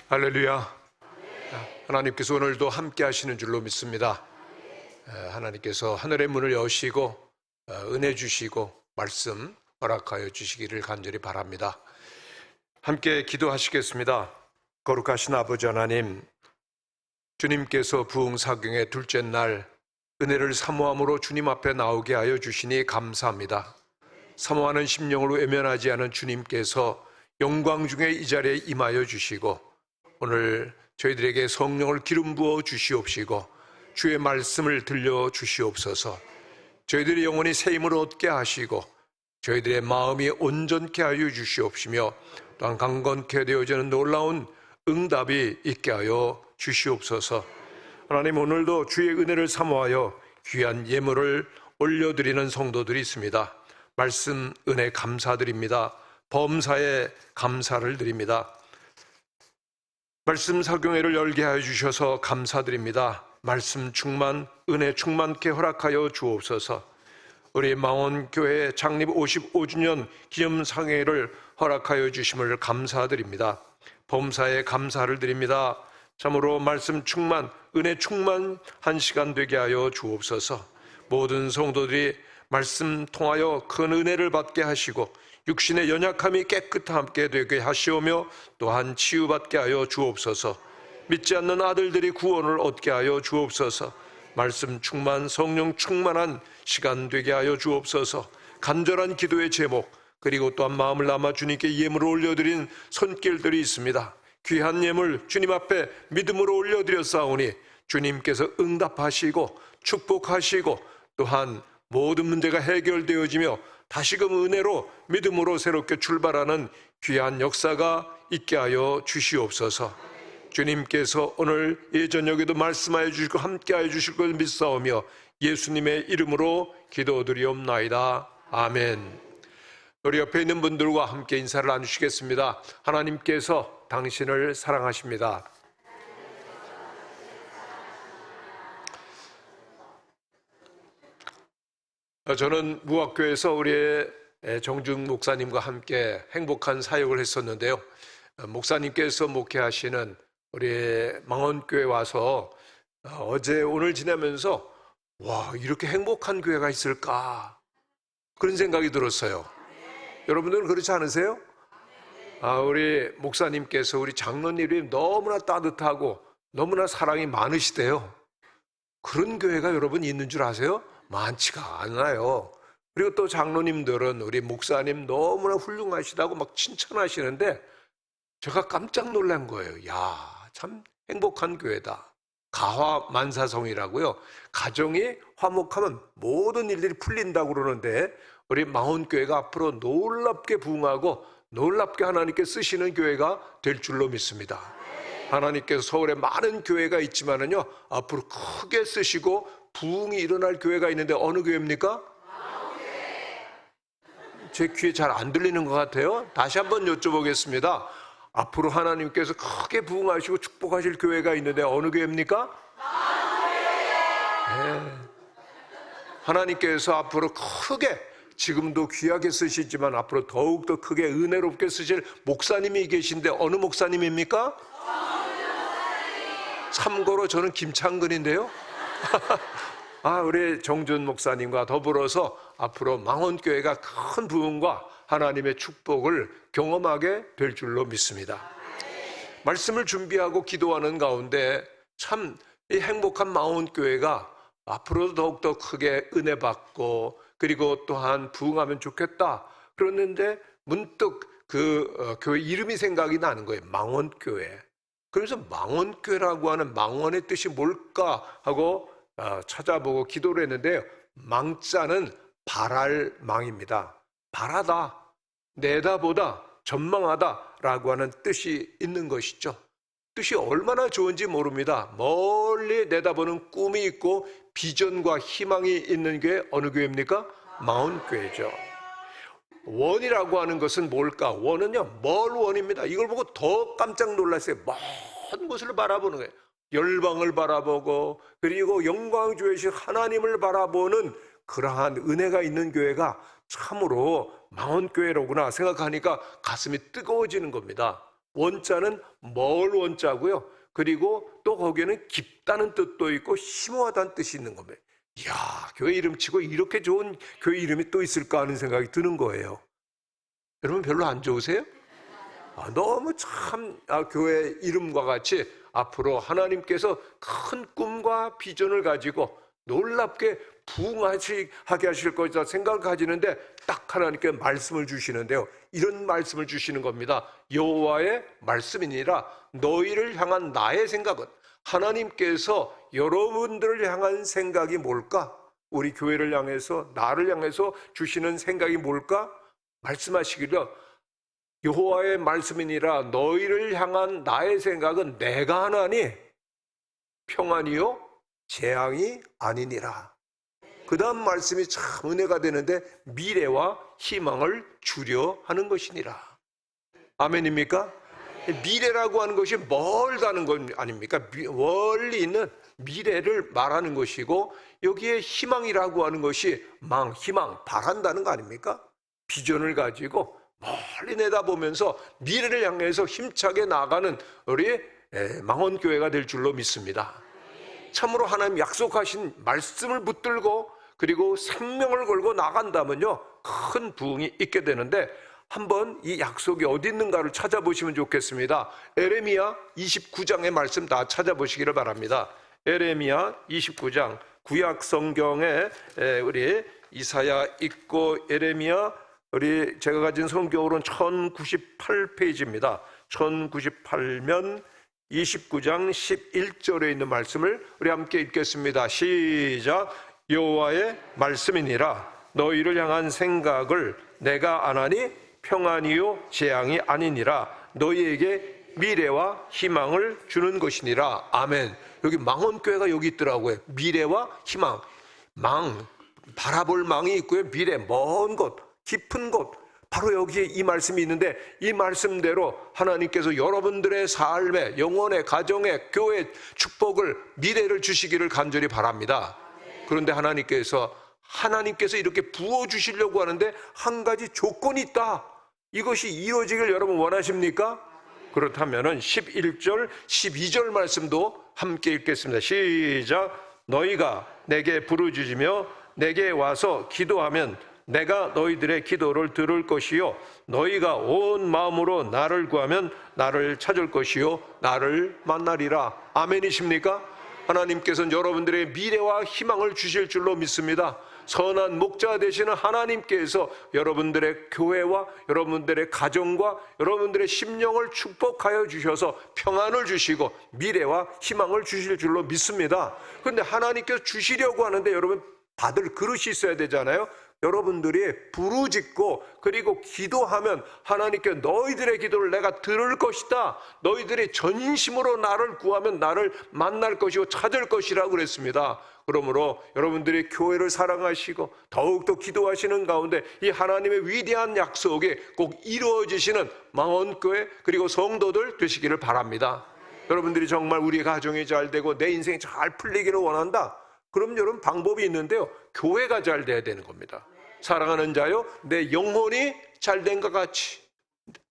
할렐루야. 하나님께서 오늘도 함께 하시는 줄로 믿습니다. 하나님께서 하늘의 문을 여시고 은혜 주시고 말씀 허락하여 주시기를 간절히 바랍니다. 함께 기도하시겠습니다. 거룩하신 아버지 하나님, 주님께서 부흥사경의 둘째 날 은혜를 사모함으로 주님 앞에 나오게 하여 주시니 감사합니다. 사모하는 심령으로 외면하지 않은 주님께서 영광 중에 이 자리에 임하여 주시고 오늘 저희들에게 성령을 기름 부어 주시옵시고 주의 말씀을 들려 주시옵소서. 저희들의 영혼이 새 힘을 얻게 하시고 저희들의 마음이 온전케 하여 주시옵시며 또한 강건케 되어지는 놀라운 응답이 있게 하여 주시옵소서. 하나님, 오늘도 주의 은혜를 사모하여 귀한 예물을 올려드리는 성도들이 있습니다. 말씀 은혜 감사드립니다. 범사에 감사를 드립니다. 말씀 사경회를 열게 하여 주셔서 감사드립니다. 말씀 충만, 은혜 충만케 허락하여 주옵소서. 우리 망원교회 창립 55주년 기념상회를 허락하여 주심을 감사드립니다. 범사에 감사를 드립니다. 참으로 말씀 충만, 은혜 충만한 시간 되게 하여 주옵소서. 모든 성도들이 말씀 통하여 큰 은혜를 받게 하시고 육신의 연약함이 깨끗하게 되게 하시오며 또한 치유받게 하여 주옵소서. 믿지 않는 아들들이 구원을 얻게 하여 주옵소서. 말씀 충만, 성령 충만한 시간 되게 하여 주옵소서. 간절한 기도의 제목, 그리고 또한 마음을 담아 주님께 예물을 올려드린 손길들이 있습니다. 귀한 예물 주님 앞에 믿음으로 올려드렸사오니 주님께서 응답하시고 축복하시고 또한 모든 문제가 해결되어지며 다시금 은혜로 믿음으로 새롭게 출발하는 귀한 역사가 있게 하여 주시옵소서. 주님께서 오늘 이 저녁에도 말씀하여 주시고 함께하여 주실 걸 믿사오며 예수님의 이름으로 기도드리옵나이다. 아멘. 우리 옆에 있는 분들과 함께 인사를 나누시겠습니다. 하나님께서 당신을 사랑하십니다. 저는 무학교에서 우리의 정중 목사님과 함께 행복한 사역을 했었는데요. 목사님께서 목회하시는 우리 망원교회 와서 어제 오늘 지내면서 와, 이렇게 행복한 교회가 있을까 그런 생각이 들었어요. 여러분들은 그렇지 않으세요? 우리 목사님께서 우리 장로님이 너무나 따뜻하고 너무나 사랑이 많으시대요. 그런 교회가 여러분 있는 줄 아세요? 많지가 않아요. 그리고 또 장로님들은 우리 목사님 너무나 훌륭하시다고 막 칭찬하시는데 제가 깜짝 놀란 거예요. 야, 참 행복한 교회다. 가화만사성이라고요. 가정이 화목하면 모든 일들이 풀린다고 그러는데 우리 망원교회가 앞으로 놀랍게 부흥하고 놀랍게 하나님께 쓰시는 교회가 될 줄로 믿습니다. 하나님께서 서울에 많은 교회가 있지만은요, 앞으로 크게 쓰시고 부흥이 일어날 교회가 있는데 어느 교회입니까? 제 귀에 잘 안 들리는 것 같아요. 다시 한번 여쭤보겠습니다. 앞으로 하나님께서 크게 부흥하시고 축복하실 교회가 있는데 어느 교회입니까? 네. 하나님께서 앞으로 크게, 지금도 귀하게 쓰시지만 앞으로 더욱더 크게 은혜롭게 쓰실 목사님이 계신데 어느 목사님입니까? 참고로 저는 김창근인데요. 우리 정준 목사님과 더불어서 앞으로 망원교회가 큰 부흥과 하나님의 축복을 경험하게 될 줄로 믿습니다. 말씀을 준비하고 기도하는 가운데 참 이 행복한 망원교회가 앞으로도 더욱더 크게 은혜 받고 그리고 또한 부흥하면 좋겠다 그랬는데 문득 그 교회 이름이 생각이 나는 거예요. 망원교회. 그래서 망원교회라고 하는 망원의 뜻이 뭘까 하고 찾아보고 기도를 했는데요. 망자는 바랄 망입니다. 바라다, 내다보다, 전망하다라고 하는 뜻이 있는 것이죠. 뜻이 얼마나 좋은지 모릅니다. 멀리 내다보는 꿈이 있고 비전과 희망이 있는 게 어느 교회입니까? 망원교회죠. 원이라고 하는 것은 뭘까? 원은요, 멀 원입니다. 이걸 보고 더 깜짝 놀랐어요. 먼 곳을 바라보는 거예요. 열방을 바라보고 그리고 영광 주이신 하나님을 바라보는 그러한 은혜가 있는 교회가 참으로 망원교회로구나 생각하니까 가슴이 뜨거워지는 겁니다. 원자는 멀 원자고요. 그리고 또 거기에는 깊다는 뜻도 있고 심오하다는 뜻이 있는 겁니다. 이야, 교회 이름 치고 이렇게 좋은 교회 이름이 또 있을까 하는 생각이 드는 거예요. 여러분 별로 안 좋으세요? 너무 참 교회 이름과 같이 앞으로 하나님께서 큰 꿈과 비전을 가지고 놀랍게 부흥하게 하실 것이다 생각을 가지는데 딱 하나님께 말씀을 주시는데요. 이런 말씀을 주시는 겁니다. 여호와의 말씀이니라. 너희를 향한 나의 생각은, 하나님께서 여러분들을 향한 생각이 뭘까? 우리 교회를 향해서, 나를 향해서 주시는 생각이 뭘까? 말씀하시기를 여호와의 말씀이니라. 너희를 향한 나의 생각은 내가 하나니 평안이요 재앙이 아니니라. 그 다음 말씀이 참 은혜가 되는데 미래와 희망을 주려 하는 것이니라. 아멘입니까? 미래라고 하는 것이 멀다는 것 아닙니까? 멀리 있는 미래를 말하는 것이고, 여기에 희망이라고 하는 것이 희망, 바란다는 거 아닙니까? 비전을 가지고 멀리 내다보면서 미래를 향해서 힘차게 나아가는 우리 망원교회가 될 줄로 믿습니다. 참으로 하나님 약속하신 말씀을 붙들고 그리고 생명을 걸고 나간다면요, 큰 부흥이 있게 되는데, 한번 이 약속이 어디 있는가를 찾아보시면 좋겠습니다. 에레미야 29장의 말씀 다 찾아보시기를 바랍니다. 에레미야 29장, 구약 성경에 우리 이사야 있고 에레미야, 우리 제가 가진 성경으로는 1098페이지입니다. 1098면 29장 11절에 있는 말씀을 우리 함께 읽겠습니다. 시작. 여호와의 말씀이니라. 너희를 향한 생각을 내가 아나니 평안이요 재앙이 아니니라. 너희에게 미래와 희망을 주는 것이니라. 아멘. 여기 망원교회가 여기 있더라고요. 미래와 희망. 바라볼 망이 있고요. 미래, 먼 곳, 깊은 곳, 바로 여기에 이 말씀이 있는데, 이 말씀대로 하나님께서 여러분들의 삶에, 영혼의, 가정의, 교회 축복을, 미래를 주시기를 간절히 바랍니다. 그런데 하나님께서 이렇게 부어주시려고 하는데 한 가지 조건이 있다. 이것이 이루어지길 여러분 원하십니까? 그렇다면 11절, 12절 말씀도 함께 읽겠습니다. 시작. 너희가 내게 부르짖으며 내게 와서 기도하면 내가 너희들의 기도를 들을 것이요 너희가 온 마음으로 나를 구하면 나를 찾을 것이요 나를 만나리라. 아멘이십니까? 하나님께서는 여러분들의 미래와 희망을 주실 줄로 믿습니다. 선한 목자 되시는 하나님께서 여러분들의 교회와 여러분들의 가정과 여러분들의 심령을 축복하여 주셔서 평안을 주시고 미래와 희망을 주실 줄로 믿습니다. 그런데 하나님께서 주시려고 하는데 여러분 받을 그릇이 있어야 되잖아요. 여러분들이 부르짖고 그리고 기도하면 하나님께 너희들의 기도를 내가 들을 것이다. 너희들이 전심으로 나를 구하면 나를 만날 것이고 찾을 것이라고 그랬습니다. 그러므로 여러분들이 교회를 사랑하시고 더욱더 기도하시는 가운데 이 하나님의 위대한 약속이 꼭 이루어지시는 망원교회 그리고 성도들 되시기를 바랍니다. 여러분들이 정말 우리 가정이 잘 되고 내 인생이 잘 풀리기를 원한다. 그럼 여러분 방법이 있는데요. 교회가 잘 돼야 되는 겁니다. 사랑하는 자요, 내 영혼이 잘 된 것 같이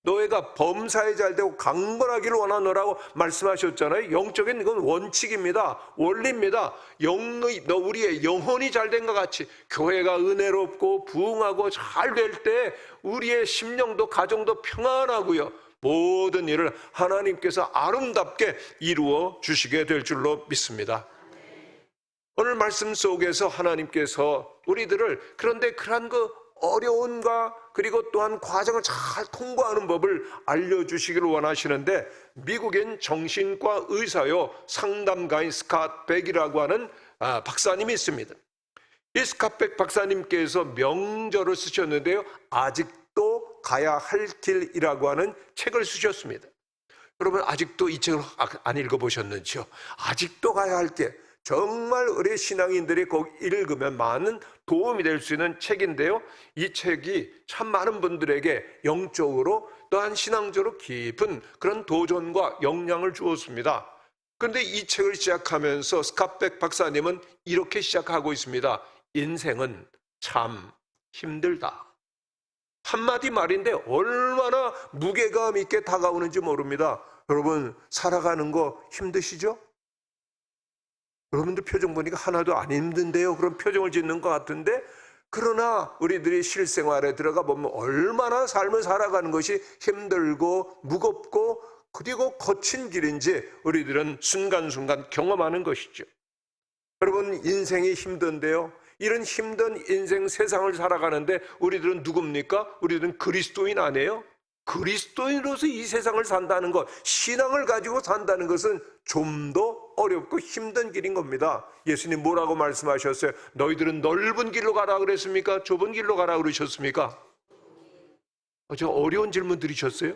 너희가 범사에 잘 되고 강건하기를 원하노라고 말씀하셨잖아요. 영적인 이건 원칙입니다. 원리입니다. 우리의 영혼이 잘 된 것 같이 교회가 은혜롭고 부흥하고 잘 될 때 우리의 심령도 가정도 평안하고요. 모든 일을 하나님께서 아름답게 이루어 주시게 될 줄로 믿습니다. 오늘 말씀 속에서 하나님께서 우리들을 그런데 그러한 그 어려움과 그리고 또한 과정을 잘 통과하는 법을 알려주시기를 원하시는데, 미국인 정신과 의사요 상담가인 스캇 백이라고 하는 박사님이 있습니다. 이 스캇 백 박사님께서 명저를 쓰셨는데요, 아직도 가야 할 길이라고 하는 책을 쓰셨습니다. 여러분 아직도 이 책을 안 읽어보셨는지요? 아직도 가야 할 길, 정말 우리 신앙인들이 꼭 읽으면 많은 도움이 될 수 있는 책인데요, 이 책이 참 많은 분들에게 영적으로 또한 신앙적으로 깊은 그런 도전과 영향을 주었습니다. 그런데 이 책을 시작하면서 스캇 백 박사님은 이렇게 시작하고 있습니다. 인생은 참 힘들다. 한마디 말인데 얼마나 무게감 있게 다가오는지 모릅니다. 여러분, 살아가는 거 힘드시죠? 여러분들 표정 보니까 하나도 안 힘든데요. 그런 표정을 짓는 것 같은데, 그러나 우리들이 실생활에 들어가 보면 얼마나 삶을 살아가는 것이 힘들고 무겁고 그리고 거친 길인지 우리들은 순간순간 경험하는 것이죠. 여러분, 인생이 힘든데요. 이런 힘든 인생 세상을 살아가는데 우리들은 누굽니까? 우리들은 그리스도인 아니에요? 그리스도인으로서 이 세상을 산다는 것, 신앙을 가지고 산다는 것은 좀 더 어렵고 힘든 길인 겁니다. 예수님 뭐라고 말씀하셨어요? 너희들은 넓은 길로 가라 그랬습니까? 좁은 길로 가라 그러셨습니까? 저 어려운 질문 드리셨어요?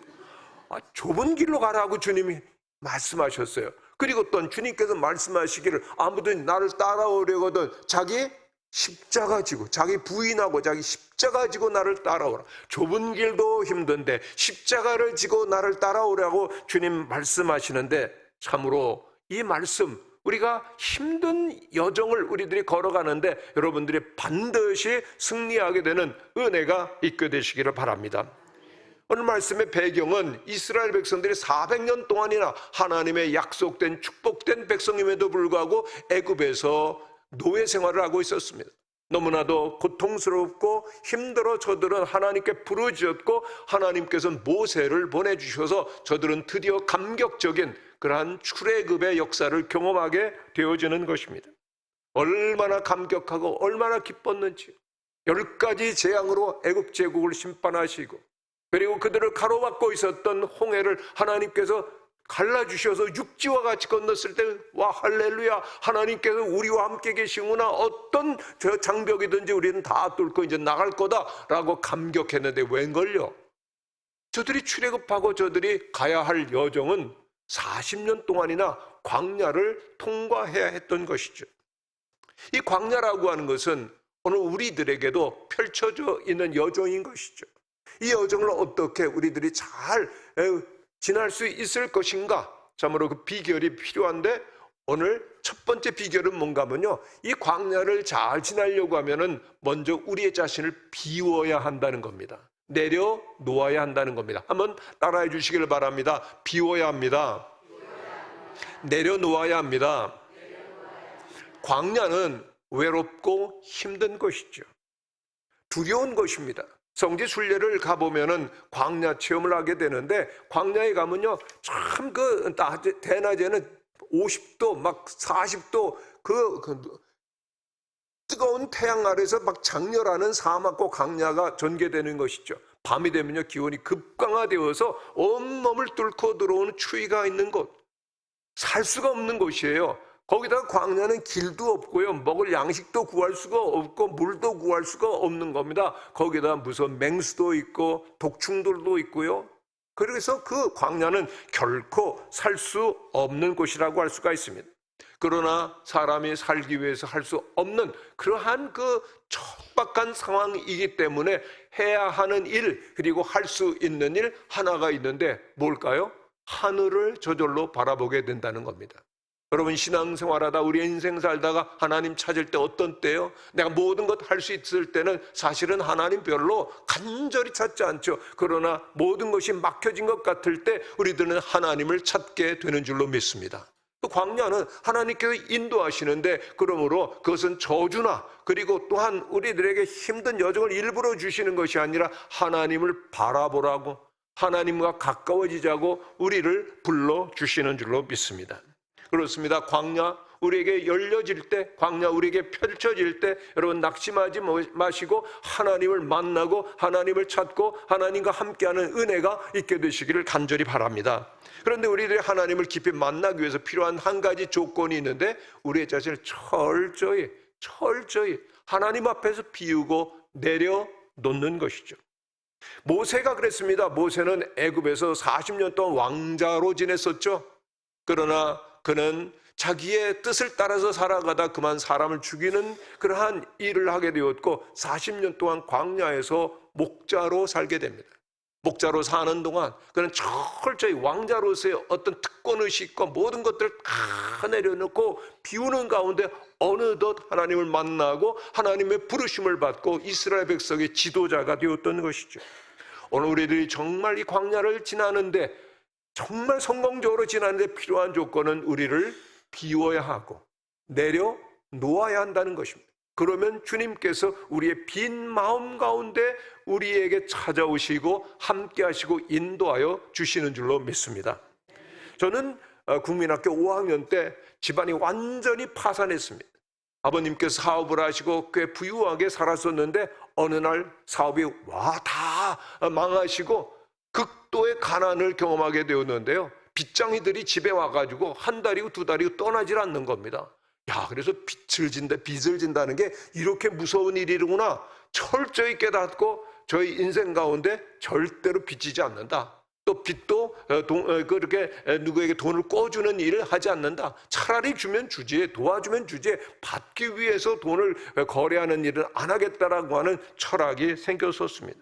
좁은 길로 가라고 주님이 말씀하셨어요. 그리고 또 주님께서 말씀하시기를 아무도 나를 따라오려거든 자기 십자가 지고, 자기 부인하고 자기 십자가 지고 나를 따라오라. 좁은 길도 힘든데 십자가를 지고 나를 따라오라고 주님 말씀하시는데, 참으로 이 말씀, 우리가 힘든 여정을 우리들이 걸어가는데 여러분들이 반드시 승리하게 되는 은혜가 있게 되시기를 바랍니다. 오늘 말씀의 배경은 이스라엘 백성들이 400년 동안이나 하나님의 약속된 축복된 백성임에도 불구하고 애굽에서 노예 생활을 하고 있었습니다. 너무나도 고통스럽고 힘들어 저들은 하나님께 부르짖었고 하나님께서 모세를 보내주셔서 저들은 드디어 감격적인 그러한 출애굽의 역사를 경험하게 되어지는 것입니다. 얼마나 감격하고 얼마나 기뻤는지, 10가지 재앙으로 애굽 제국을 심판하시고, 그리고 그들을 가로막고 있었던 홍해를 하나님께서 갈라주셔서 육지와 같이 건넜을 때, 와 할렐루야, 하나님께서 우리와 함께 계시구나, 어떤 저 장벽이든지 우리는 다 뚫고 이제 나갈 거다라고 감격했는데 웬걸요? 저들이 출애굽하고 저들이 가야 할 여정은 40년 동안이나 광야를 통과해야 했던 것이죠. 이 광야라고 하는 것은 오늘 우리들에게도 펼쳐져 있는 여정인 것이죠. 이 여정을 어떻게 우리들이 잘 지날 수 있을 것인가? 참으로 그 비결이 필요한데, 오늘 첫 번째 비결은 뭔가 하면요, 이 광야를 잘 지나려고 하면은 먼저 우리의 자신을 비워야 한다는 겁니다. 내려놓아야 한다는 겁니다. 한번 따라해 주시길 바랍니다. 비워야 합니다. 내려놓아야 합니다. 광야는 외롭고 힘든 것이죠. 두려운 것입니다. 성지 순례를 가보면은 광야 체험을 하게 되는데, 광야에 가면요, 참 대낮에는 50도, 막 40도 뜨거운 태양 아래서 막 장렬하는 사막과 광야가 전개되는 것이죠. 밤이 되면요, 기온이 급강하되어서 온몸을 뚫고 들어오는 추위가 있는 곳, 살 수가 없는 곳이에요. 거기다가 광야는 길도 없고요, 먹을 양식도 구할 수가 없고 물도 구할 수가 없는 겁니다. 거기다 무슨 맹수도 있고 독충들도 있고요. 그래서 그 광야는 결코 살 수 없는 곳이라고 할 수가 있습니다. 그러나 사람이 살기 위해서 할 수 없는 그러한 그 척박한 상황이기 때문에 해야 하는 일, 그리고 할 수 있는 일 하나가 있는데 뭘까요? 하늘을 저절로 바라보게 된다는 겁니다. 여러분, 신앙생활하다 우리 인생 살다가 하나님 찾을 때 어떤 때요? 내가 모든 것 할 수 있을 때는 사실은 하나님 별로 간절히 찾지 않죠. 그러나 모든 것이 막혀진 것 같을 때 우리들은 하나님을 찾게 되는 줄로 믿습니다. 또 광야는 하나님께서 인도하시는데, 그러므로 그것은 저주나 그리고 또한 우리들에게 힘든 여정을 일부러 주시는 것이 아니라 하나님을 바라보라고, 하나님과 가까워지자고 우리를 불러주시는 줄로 믿습니다. 그렇습니다. 광야 우리에게 열려질 때, 광야 우리에게 펼쳐질 때 여러분 낙심하지 마시고 하나님을 만나고 하나님을 찾고 하나님과 함께하는 은혜가 있게 되시기를 간절히 바랍니다. 그런데 우리들이 하나님을 깊이 만나기 위해서 필요한 한 가지 조건이 있는데, 우리의 자신을 철저히 하나님 앞에서 비우고 내려놓는 것이죠. 모세가 그랬습니다. 모세는 애굽에서 40년 동안 왕자로 지냈었죠. 그러나 그는 자기의 뜻을 따라서 살아가다 그만 사람을 죽이는 그러한 일을 하게 되었고 40년 동안 광야에서 목자로 살게 됩니다. 목자로 사는 동안 그는 철저히 왕자로서의 어떤 특권의식과 모든 것들을 다 내려놓고 비우는 가운데 어느덧 하나님을 만나고 하나님의 부르심을 받고 이스라엘 백성의 지도자가 되었던 것이죠. 오늘 우리들이 정말 이 광야를 지나는데, 정말 성공적으로 지나는데 필요한 조건은 우리를 비워야 하고 내려놓아야 한다는 것입니다. 그러면 주님께서 우리의 빈 마음 가운데 우리에게 찾아오시고 함께 하시고 인도하여 주시는 줄로 믿습니다. 저는 국민학교 5학년 때 집안이 완전히 파산했습니다. 아버님께서 사업을 하시고 꽤 부유하게 살았었는데 어느 날 사업이 다 망하시고 극도의 가난을 경험하게 되었는데요. 빚쟁이들이 집에 와가지고 한 달이고 두 달이고 떠나질 않는 겁니다. 그래서 빚을 진다는 게 이렇게 무서운 일이구나 철저히 깨닫고 저희 인생 가운데 절대로 빚지지 않는다. 또 빚도 그렇게 누구에게 돈을 꿔주는 일을 하지 않는다. 차라리 주면 주지, 도와주면 주지, 받기 위해서 돈을 거래하는 일은 안 하겠다라고 하는 철학이 생겼었습니다.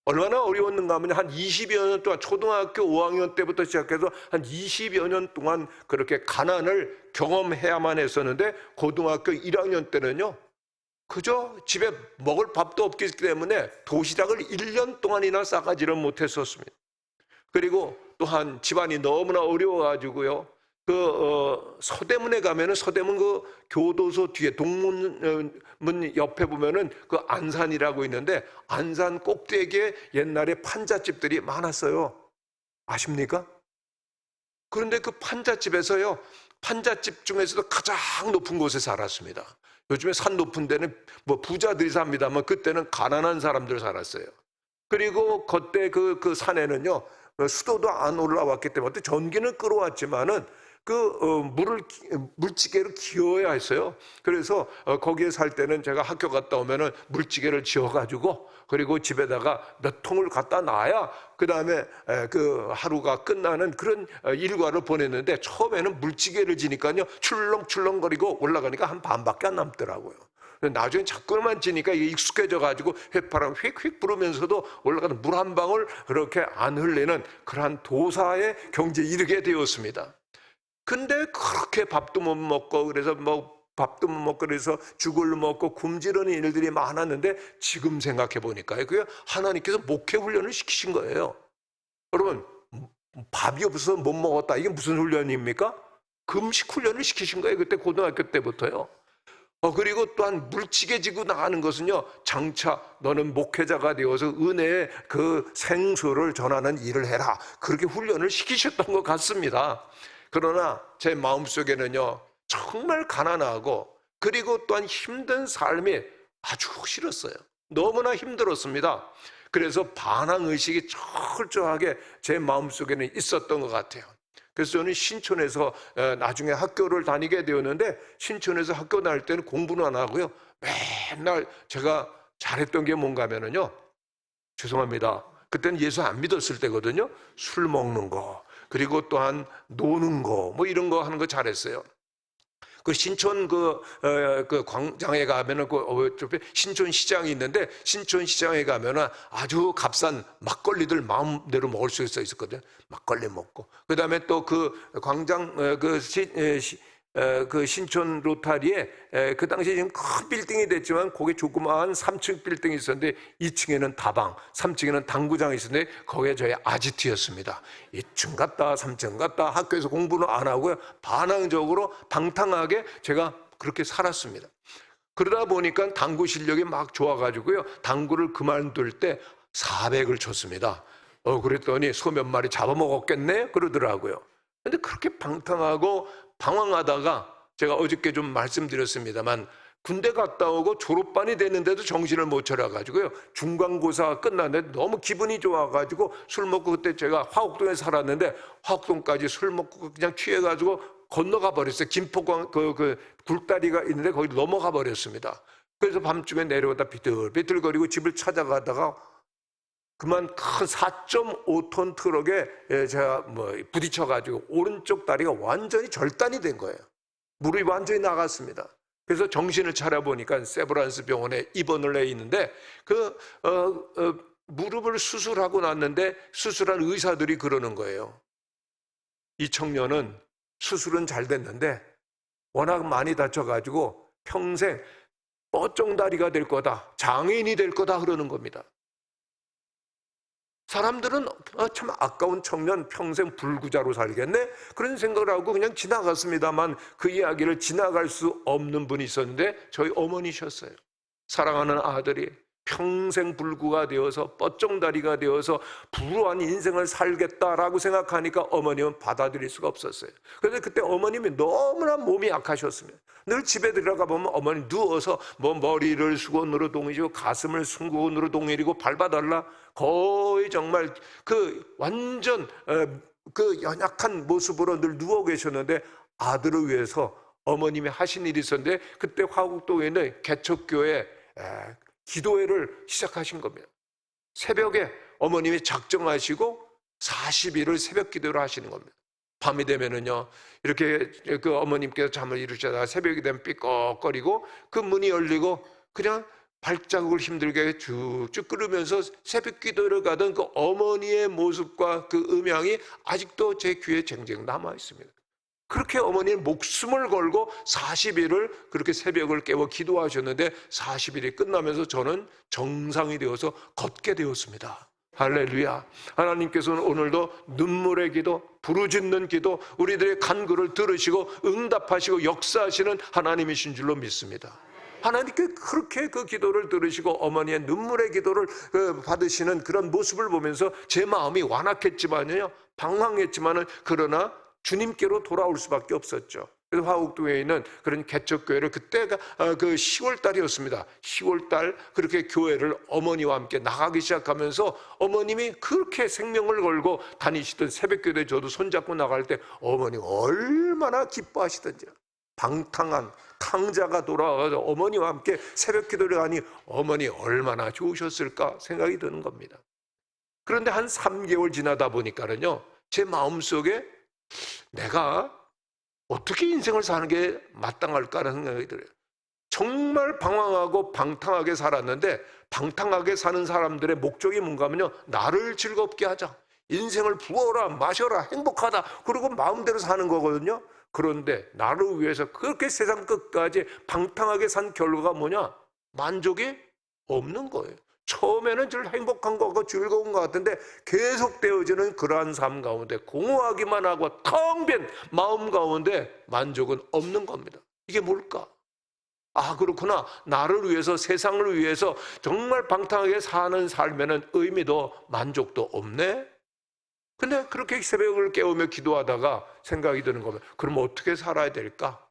얼마나 어려웠는가 하면 한 20여 년 동안, 초등학교 5학년 때부터 시작해서 한 20여 년 동안 그렇게 가난을 경험해야만 했었는데, 고등학교 1학년 때는요 그저 집에 먹을 밥도 없기 때문에 도시락을 1년 동안이나 싸가지를 못했었습니다. 그리고 또한 집안이 너무나 어려워가지고요, 서대문에 가면은 서대문 그 교도소 뒤에 동문 옆에 보면은 그 안산이라고 있는데, 안산 꼭대기에 옛날에 판잣집들이 많았어요. 아십니까? 그런데 그 판잣집에서요, 판잣집 중에서도 가장 높은 곳에 살았습니다. 요즘에 산 높은 데는 뭐 부자들이 삽니다만 그때는 가난한 사람들 살았어요. 그리고 그때 그 산에는요 수도도 안 올라왔기 때문에 전기는 끌어왔지만은 물찌개로 기어야 했어요. 그래서 거기에 살 때는 제가 학교 갔다 오면은 물찌개를 지어가지고, 그리고 집에다가 몇 통을 갖다 놔야 그 다음에 그 하루가 끝나는 그런 일과를 보냈는데, 처음에는 물찌개를 지니까요 출렁출렁거리고 올라가니까 한 반밖에 안 남더라고요. 나중에 자꾸만 지니까 이게 익숙해져 가지고 휘파람 휙휙 불으면서도 올라가는 물 한 방울 그렇게 안 흘리는 그러한 도사의 경지에 이르게 되었습니다. 근데 그렇게 밥도 못 먹고, 그래서 밥도 못 먹고 그래서 죽을 먹고 굶주리는 일들이 많았는데, 지금 생각해 보니까요, 그게 하나님께서 목회 훈련을 시키신 거예요. 여러분, 밥이 없어서 못 먹었다, 이게 무슨 훈련입니까? 금식 훈련을 시키신 거예요. 그때 고등학교 때부터요. 그리고 또한 물찌개 지고 나가는 것은요, 장차 너는 목회자가 되어서 은혜의 그 생수를 전하는 일을 해라, 그렇게 훈련을 시키셨던 것 같습니다. 그러나 제 마음속에는요 정말 가난하고, 그리고 또한 힘든 삶이 아주 싫었어요. 너무나 힘들었습니다. 그래서 반항의식이 철저하게 제 마음속에는 있었던 것 같아요. 그래서 저는 신촌에서 나중에 학교를 다니게 되었는데, 신촌에서 학교 다닐 때는 공부는 안 하고요, 맨날 제가 잘했던 게 뭔가 하면은요, 죄송합니다, 그때는 예수 안 믿었을 때거든요, 술 먹는 거, 그리고 또한 노는 거, 뭐 이런 거 하는 거 잘했어요. 그 신촌 그 광장에 가면은 신촌 시장이 있는데, 신촌 시장에 가면은 아주 값싼 막걸리들 마음대로 먹을 수 있었거든요. 막걸리 먹고, 그 다음에 또 그 광장 그 신촌 로타리에 그 당시에 지금 큰 빌딩이 됐지만 거기에 조그마한 3층 빌딩이 있었는데, 2층에는 다방, 3층에는 당구장이 있었는데 거기에 저희 아지트였습니다. 2층 갔다 3층 갔다, 학교에서 공부는 안 하고요, 반항적으로 방탕하게 제가 그렇게 살았습니다. 그러다 보니까 당구 실력이 막 좋아가지고요, 당구를 그만둘 때 400을 쳤습니다. 그랬더니 소 몇 마리 잡아먹었겠네 그러더라고요. 근데 그렇게 방탕하고 방황하다가, 제가 어저께 좀 말씀드렸습니다만 군대 갔다 오고 졸업반이 됐는데도 정신을 못 차려가지고요, 중간고사가 끝났는데 너무 기분이 좋아가지고 술 먹고, 그때 제가 화곡동에 살았는데 화곡동까지 술 먹고 그냥 취해가지고 건너가 버렸어요. 김포광 그 굴다리가 있는데 거기 넘어가 버렸습니다. 그래서 밤중에 내려오다 비틀비틀거리고 집을 찾아가다가 그만 큰 4.5톤 트럭에 제가 부딪혀가지고 오른쪽 다리가 완전히 절단이 된 거예요. 물이 완전히 나갔습니다. 그래서 정신을 차려보니까 세브란스 병원에 입원을 해 있는데, 무릎을 수술하고 났는데 수술한 의사들이 그러는 거예요. 이 청년은 수술은 잘 됐는데 워낙 많이 다쳐가지고 평생 뻗종다리가 될 거다, 장애인이 될 거다 그러는 겁니다. 사람들은 참 아까운 청년 평생 불구자로 살겠네? 그런 생각을 하고 그냥 지나갔습니다만 그 이야기를 지나갈 수 없는 분이 있었는데 저희 어머니셨어요. 사랑하는 아들이 평생 불구가 되어서 뻗종다리가 되어서 불우한 인생을 살겠다라고 생각하니까 어머님은 받아들일 수가 없었어요. 그런데 그때 어머님이 너무나 몸이 약하셨습니다. 늘 집에 들어가 보면 어머니 누워서 뭐 머리를 수건으로 동이고 가슴을 수건으로 동이고 밟아달라, 거의 정말 그 완전 그 연약한 모습으로 늘 누워 계셨는데 아들을 위해서 어머님이 하신 일이 있었는데 그때 화곡동에 있는 개척교회 기도회를 시작하신 겁니다. 새벽에 어머님이 작정하시고 40일을 새벽 기도를 하시는 겁니다. 밤이 되면은요, 이렇게 그 어머님께서 잠을 이루시다가 새벽이 되면 삐걱거리고 그 문이 열리고 그냥 발자국을 힘들게 쭉쭉 끓으면서 새벽 기도를 가던 그 어머니의 모습과 그 음향이 아직도 제 귀에 쟁쟁 남아 있습니다. 그렇게 어머니는 목숨을 걸고 40일을 그렇게 새벽을 깨워 기도하셨는데 40일이 끝나면서 저는 정상이 되어서 걷게 되었습니다. 할렐루야. 하나님께서는 오늘도 눈물의 기도, 부르짖는 기도, 우리들의 간구를 들으시고 응답하시고 역사하시는 하나님이신 줄로 믿습니다. 하나님께 그렇게 그 기도를 들으시고 어머니의 눈물의 기도를 받으시는 그런 모습을 보면서 제 마음이 완악했지만요, 방황했지만은 그러나 주님께로 돌아올 수밖에 없었죠. 그래서 화곡동에 있는 그런 개척교회를 그때가 그 10월 달이었습니다. 10월 달 그렇게 교회를 어머니와 함께 나가기 시작하면서 어머님이 그렇게 생명을 걸고 다니시던 새벽교회 저도 손잡고 나갈 때 어머니 얼마나 기뻐하시던지, 방탕한 탕자가 돌아와서 어머니와 함께 새벽 기도를 하니 어머니 얼마나 좋으셨을까 생각이 드는 겁니다. 그런데 한 3개월 지나다 보니까는요, 제 마음속에 내가 어떻게 인생을 사는 게 마땅할까라는 생각이 들어요. 정말 방황하고 방탕하게 살았는데 방탕하게 사는 사람들의 목적이 뭔가 하면요, 나를 즐겁게 하자, 인생을 부어라 마셔라 행복하다, 그리고 마음대로 사는 거거든요. 그런데 나를 위해서 그렇게 세상 끝까지 방탕하게 산 결과가 뭐냐? 만족이 없는 거예요. 처음에는 늘 행복한 것 같고 즐거운 것 같은데 계속 되어지는 그러한 삶 가운데 공허하기만 하고 텅 빈 마음 가운데 만족은 없는 겁니다. 이게 뭘까? 아, 그렇구나. 나를 위해서, 세상을 위해서 정말 방탕하게 사는 삶에는 의미도 만족도 없네. 근데 그렇게 새벽을 깨우며 기도하다가 생각이 드는 거면 그럼 어떻게 살아야 될까?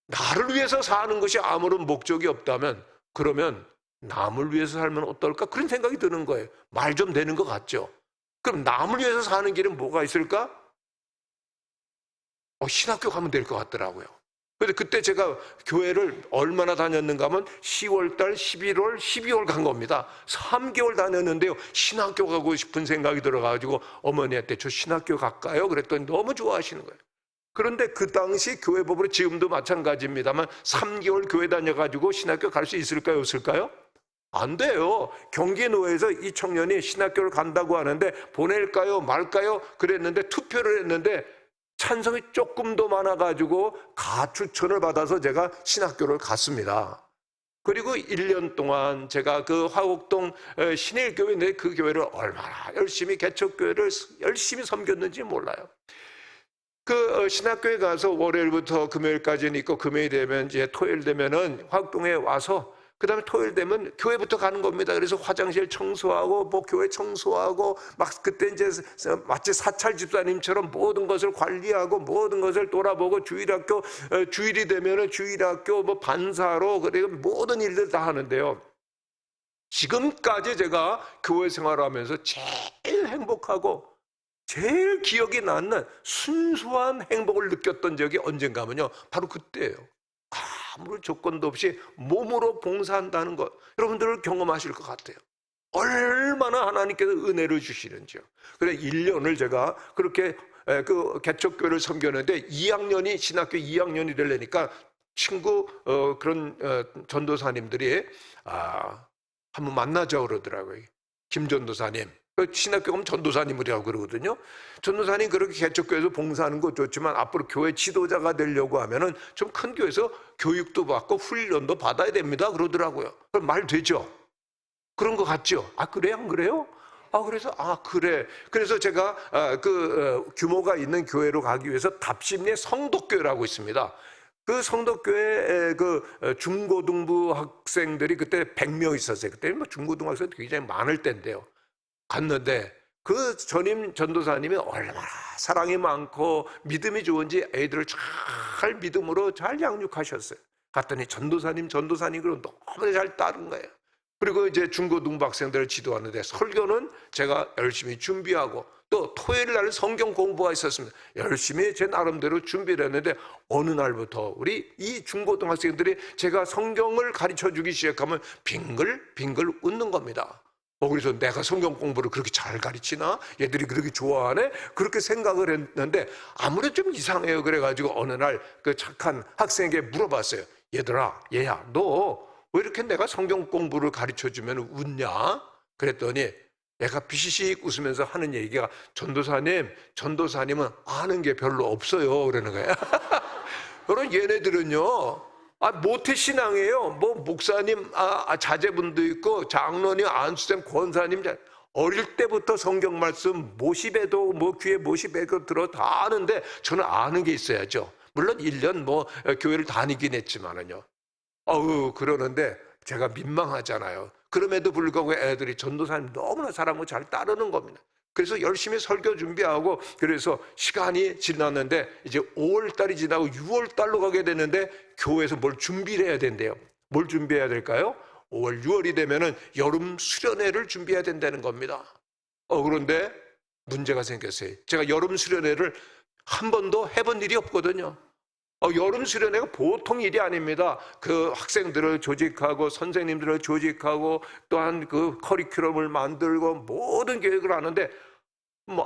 나를 위해서 사는 것이 아무런 목적이 없다면 그러면 남을 위해서 살면 어떨까? 그런 생각이 드는 거예요. 말 좀 되는 것 같죠? 그럼 남을 위해서 사는 길은 뭐가 있을까? 신학교 가면 될 것 같더라고요. 그런데 그때 제가 교회를 얼마나 다녔는가 하면 10월달, 11월, 12월 간 겁니다. 3개월 다녔는데요, 신학교 가고 싶은 생각이 들어가지고 어머니한테 저 신학교 갈까요? 그랬더니 너무 좋아하시는 거예요. 그런데 그 당시 교회법으로 지금도 마찬가지입니다만 3개월 교회 다녀가지고 신학교 갈 수 있을까요? 없을까요? 안 돼요. 경기노회에서 이 청년이 신학교를 간다고 하는데 보낼까요? 말까요? 그랬는데 투표를 했는데 찬성이 조금 더 많아가지고 가추천을 받아서 제가 신학교를 갔습니다. 그리고 1년 동안 제가 그 화곡동 신일교회인데 그 교회를 얼마나 열심히 개척교회를 열심히 섬겼는지 몰라요. 그 신학교에 가서 월요일부터 금요일까지는 있고 금요일 되면 이제 토요일 되면은 화곡동에 와서 그 다음에 토요일 되면 교회부터 가는 겁니다. 그래서 화장실 청소하고 뭐 교회 청소하고 막 그때 이제 마치 사찰 집사님처럼 모든 것을 관리하고 모든 것을 돌아보고 주일학교 주일이 되면은 주일학교 뭐 반사로 그리고 모든 일들 다 하는데요. 지금까지 제가 교회 생활을 하면서 제일 행복하고 제일 기억이 남는 순수한 행복을 느꼈던 적이 언젠가 하면요, 바로 그때예요. 아무런 조건도 없이 몸으로 봉사한다는 것, 여러분들 경험하실 것 같아요. 얼마나 하나님께서 은혜를 주시는지요. 그래서 1년을 제가 그렇게 그 개척교회를 섬겼는데 2학년이 신학교 2학년이 되려니까 친구 그런 전도사님들이 한번 만나자 그러더라고요. 김전도사님. 신학교 가면 전도사님이라고 그러거든요. 전도사님 그렇게 개척교회에서 봉사하는 거 좋지만 앞으로 교회 지도자가 되려고 하면은 좀 큰 교회에서 교육도 받고 훈련도 받아야 됩니다. 그러더라고요. 그럼 말 되죠? 그런 거 같죠? 아, 그래? 안 그래요? 그래서, 그래. 그래서 제가, 규모가 있는 교회로 가기 위해서 답심리에 성덕교회라고 있습니다. 그 성덕교회 중고등부 학생들이 그때 100명 있었어요. 그때 뭐 중고등학생도 굉장히 많을 때인데요. 갔는데 그 전임 전도사님이 얼마나 사랑이 많고 믿음이 좋은지 애들을 잘 믿음으로 잘 양육하셨어요. 갔더니 전도사님 그럼 너무 잘 따른 거예요. 그리고 이제 중고등부 학생들을 지도하는데 설교는 제가 열심히 준비하고 또 토요일 날 성경 공부가 있었습니다. 열심히 제 나름대로 준비를 했는데 어느 날부터 우리 이 중고등학생들이 제가 성경을 가르쳐 주기 시작하면 빙글빙글 웃는 겁니다. 그래서 내가 성경 공부를 그렇게 잘 가르치나? 얘들이 그렇게 좋아하네? 그렇게 생각을 했는데 아무래도 좀 이상해요. 그래가지고 어느 날 그 착한 학생에게 물어봤어요. 얘야, 너 왜 이렇게 내가 성경 공부를 가르쳐주면 웃냐? 그랬더니 얘가 비시식 웃으면서 하는 얘기가 전도사님은 아는 게 별로 없어요. 그러는 거예요. 그런 얘네들은요, 모태신앙이에요. 뭐 목사님, 자제분도 있고 장로님, 안수생, 권사님, 어릴 때부터 성경 말씀 모시배도 귀에 모시배도 들어 다 아는데 저는 아는 게 있어야죠. 물론 1년 교회를 다니긴 했지만은요. 그러는데 제가 민망하잖아요. 그럼에도 불구하고 애들이 전도사님 너무나 사랑하고 잘 따르는 겁니다. 그래서 열심히 설교 준비하고 그래서 시간이 지났는데 이제 5월달이 지나고 6월달로 가게 되는데 교회에서 뭘 준비를 해야 된대요. 뭘 준비해야 될까요? 5월, 6월이 되면은 여름 수련회를 준비해야 된다는 겁니다. 그런데 문제가 생겼어요. 제가 여름 수련회를 한 번도 해본 일이 없거든요. 여름 수련회가 보통 일이 아닙니다. 그 학생들을 조직하고 선생님들을 조직하고 또한 그 커리큘럼을 만들고 모든 계획을 하는데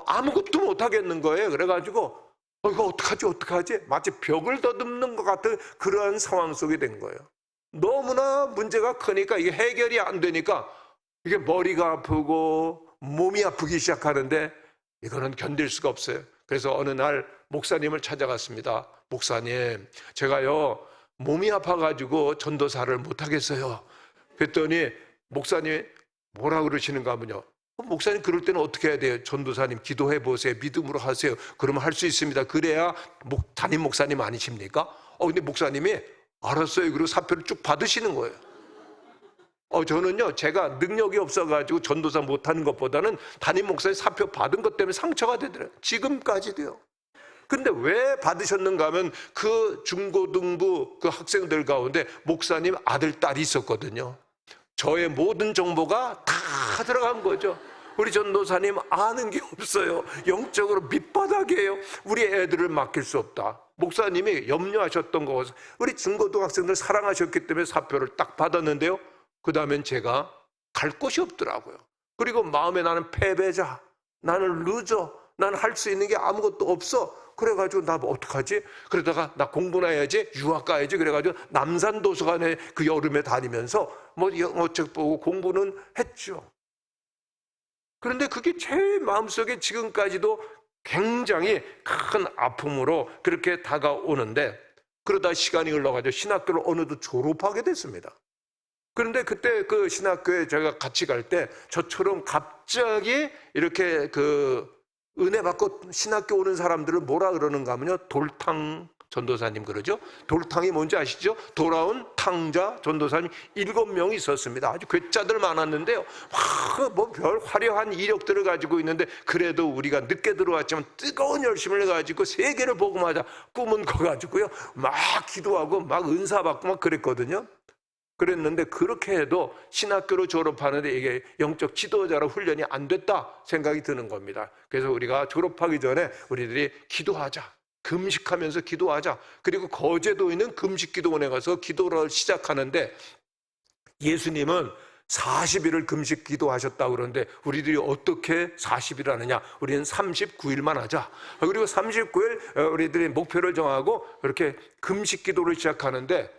아무것도 못 하겠는 거예요. 그래가지고 이거 어떡하지? 마치 벽을 더듬는 것 같은 그러한 상황 속에 된 거예요. 너무나 문제가 크니까 이게 해결이 안 되니까 이게 머리가 아프고 몸이 아프기 시작하는데 이거는 견딜 수가 없어요. 그래서 어느 날 목사님을 찾아갔습니다. 목사님, 제가요 몸이 아파가지고 전도사를 못하겠어요. 그랬더니 목사님이 뭐라 그러시는가 하면요, 목사님 그럴 때는 어떻게 해야 돼요? 전도사님 기도해 보세요. 믿음으로 하세요. 그러면 할 수 있습니다. 그래야 담임 목사님 아니십니까? 근데 목사님이 알았어요. 그리고 사표를 쭉 받으시는 거예요. 저는요, 제가 능력이 없어가지고 전도사 못하는 것보다는 담임 목사님 사표 받은 것 때문에 상처가 되더라고요. 지금까지도요. 근데 왜 받으셨는가 하면 그 중고등부 그 학생들 가운데 목사님 아들, 딸이 있었거든요. 저의 모든 정보가 다 들어간 거죠. 우리 전도사님 아는 게 없어요. 영적으로 밑바닥이에요. 우리 애들을 맡길 수 없다. 목사님이 염려하셨던 거, 우리 중고등학생들 사랑하셨기 때문에 사표를 딱 받았는데요. 그 다음엔 제가 갈 곳이 없더라고요. 그리고 마음에 나는 패배자, 나는 루저, 나는 할 수 있는 게 아무것도 없어. 그래가지고 나 어떡하지? 그러다가 나 공부나 해야지, 유학 가야지. 그래가지고 남산 도서관에 그 여름에 다니면서 영어책 보고 공부는 했죠. 그런데 그게 제 마음속에 지금까지도 굉장히 큰 아픔으로 그렇게 다가오는데, 그러다 시간이 흘러가지고 신학교를 어느덧 졸업하게 됐습니다. 그런데 그때 그 신학교에 제가 같이 갈 때 저처럼 갑자기 이렇게 은혜 받고 신학교 오는 사람들을 뭐라 그러는가 하면요, 돌탕 전도사님 그러죠. 돌탕이 뭔지 아시죠? 돌아온 탕자 전도사님 7명이 있었습니다. 아주 괴짜들 많았는데요, 별 화려한 이력들을 가지고 있는데 그래도 우리가 늦게 들어왔지만 뜨거운 열심을 가지고 세계를 복음하자 꿈은 커가지고요, 막 기도하고 막 은사 받고 막 그랬거든요. 그랬는데 그렇게 해도 신학교로 졸업하는데 이게 영적 지도자로 훈련이 안 됐다 생각이 드는 겁니다. 그래서 우리가 졸업하기 전에 우리들이 기도하자, 금식하면서 기도하자. 그리고 거제도에 있는 금식기도원에 가서 기도를 시작하는데 예수님은 40일을 금식 기도하셨다고 그러는데 우리들이 어떻게 40일 하느냐? 우리는 39일만 하자. 그리고 39일 우리들이 목표를 정하고 그렇게 금식 기도를 시작하는데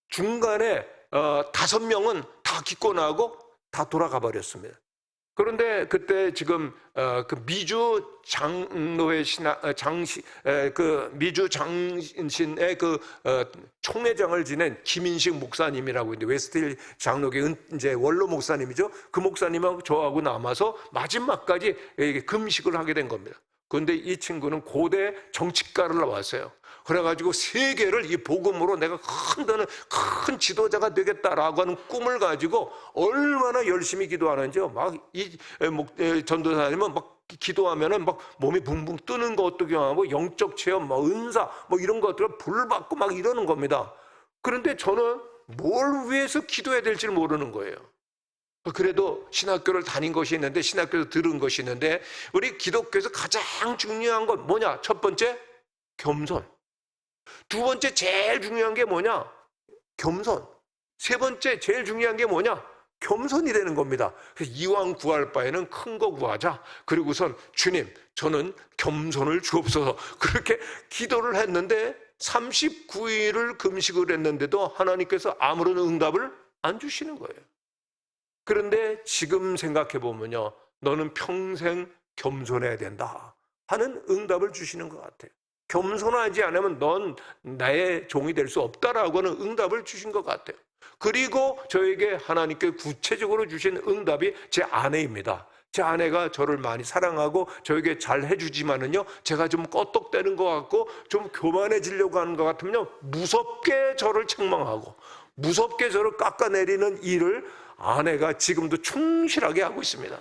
중간에 5명은 다 기권하고 다 돌아가 버렸습니다. 그런데 그때 지금 그 미주 장로회 그 미주 장신의 그 총회장을 지낸 김인식 목사님이라고 있는데, 웨스트힐 장로교 이제 원로 목사님이죠. 그 목사님하고 저하고 남아서 마지막까지 금식을 하게 된 겁니다. 그런데 이 친구는 고대 정치가를 나왔어요. 그래가지고 세계를 이 복음으로 내가 큰 지도자가 되겠다라고 하는 꿈을 가지고 얼마나 열심히 기도하는지요. 막 이 전도사님은 막 기도하면은 막 몸이 붕붕 뜨는 것도 경험하고, 영적 체험, 막 은사, 뭐 이런 것들을 불 받고 막 이러는 겁니다. 그런데 저는 뭘 위해서 기도해야 될지 모르는 거예요. 그래도 신학교를 다닌 것이 있는데, 신학교에서 들은 것이 있는데, 우리 기독교에서 가장 중요한 건 뭐냐? 첫 번째, 겸손. 두 번째, 제일 중요한 게 뭐냐? 겸손. 세 번째, 제일 중요한 게 뭐냐? 겸손이 되는 겁니다. 그래서 이왕 구할 바에는 큰 거 구하자. 그리고선 주님, 저는 겸손을 주옵소서. 그렇게 기도를 했는데 39일을 금식을 했는데도 하나님께서 아무런 응답을 안 주시는 거예요. 그런데 지금 생각해 보면요, 너는 평생 겸손해야 된다 하는 응답을 주시는 것 같아요. 겸손하지 않으면 넌 나의 종이 될 수 없다라고 하는 응답을 주신 것 같아요. 그리고 저에게 하나님께 구체적으로 주신 응답이 제 아내입니다. 제 아내가 저를 많이 사랑하고 저에게 잘 해주지만은요, 제가 좀 껐떡대는 것 같고 좀 교만해지려고 하는 것 같으면요, 무섭게 저를 책망하고 무섭게 저를 깎아내리는 일을 아내가 지금도 충실하게 하고 있습니다.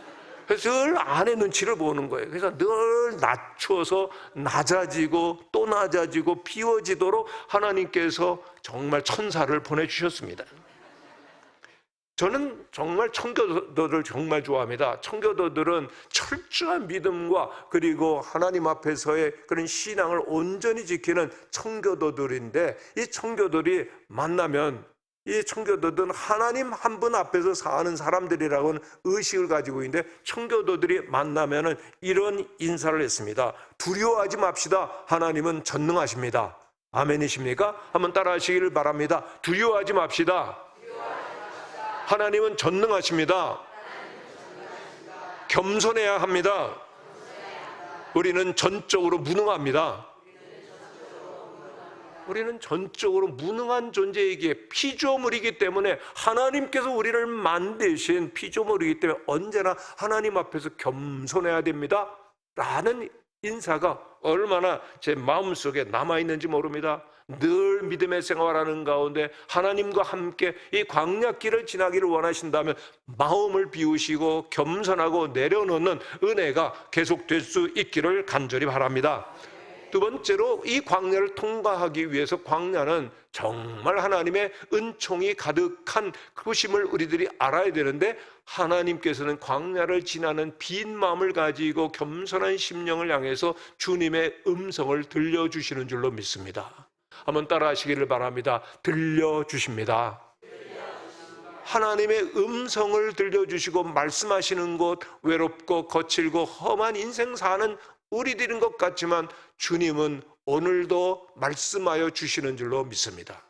그래서 늘 아내 눈치를 보는 거예요. 그래서 늘 낮춰서 낮아지고 또 낮아지고 비워지도록 하나님께서 정말 천사를 보내주셨습니다. 저는 정말 청교도들을 정말 좋아합니다. 청교도들은 철저한 믿음과 그리고 하나님 앞에서의 그런 신앙을 온전히 지키는 청교도들인데, 이 청교도들이 만나면, 이 청교도들은 하나님 한 분 앞에서 사는 사람들이라고는 의식을 가지고 있는데, 청교도들이 만나면은 이런 인사를 했습니다. 두려워하지 맙시다. 하나님은 전능하십니다. 아멘이십니까? 한번 따라 하시기를 바랍니다. 두려워하지 맙시다. 하나님은 전능하십니다. 겸손해야 합니다. 우리는 전적으로 무능합니다. 우리는 전적으로 무능한 존재이기에 피조물이기 때문에, 하나님께서 우리를 만드신 피조물이기 때문에 언제나 하나님 앞에서 겸손해야 됩니다 라는 인사가 얼마나 제 마음속에 남아있는지 모릅니다. 늘 믿음의 생활하는 가운데 하나님과 함께 이 광야길을 지나기를 원하신다면 마음을 비우시고 겸손하고 내려놓는 은혜가 계속될 수 있기를 간절히 바랍니다. 두 번째로, 이 광야를 통과하기 위해서, 광야는 정말 하나님의 은총이 가득한 그것임을 우리들이 알아야 되는데, 하나님께서는 광야를 지나는 빈 마음을 가지고 겸손한 심령을 향해서 주님의 음성을 들려주시는 줄로 믿습니다. 한번 따라 하시기를 바랍니다. 들려주십니다. 하나님의 음성을 들려주시고 말씀하시는 곳, 외롭고 거칠고 험한 인생 사는 우리들인 것 같지만 주님은 오늘도 말씀하여 주시는 줄로 믿습니다.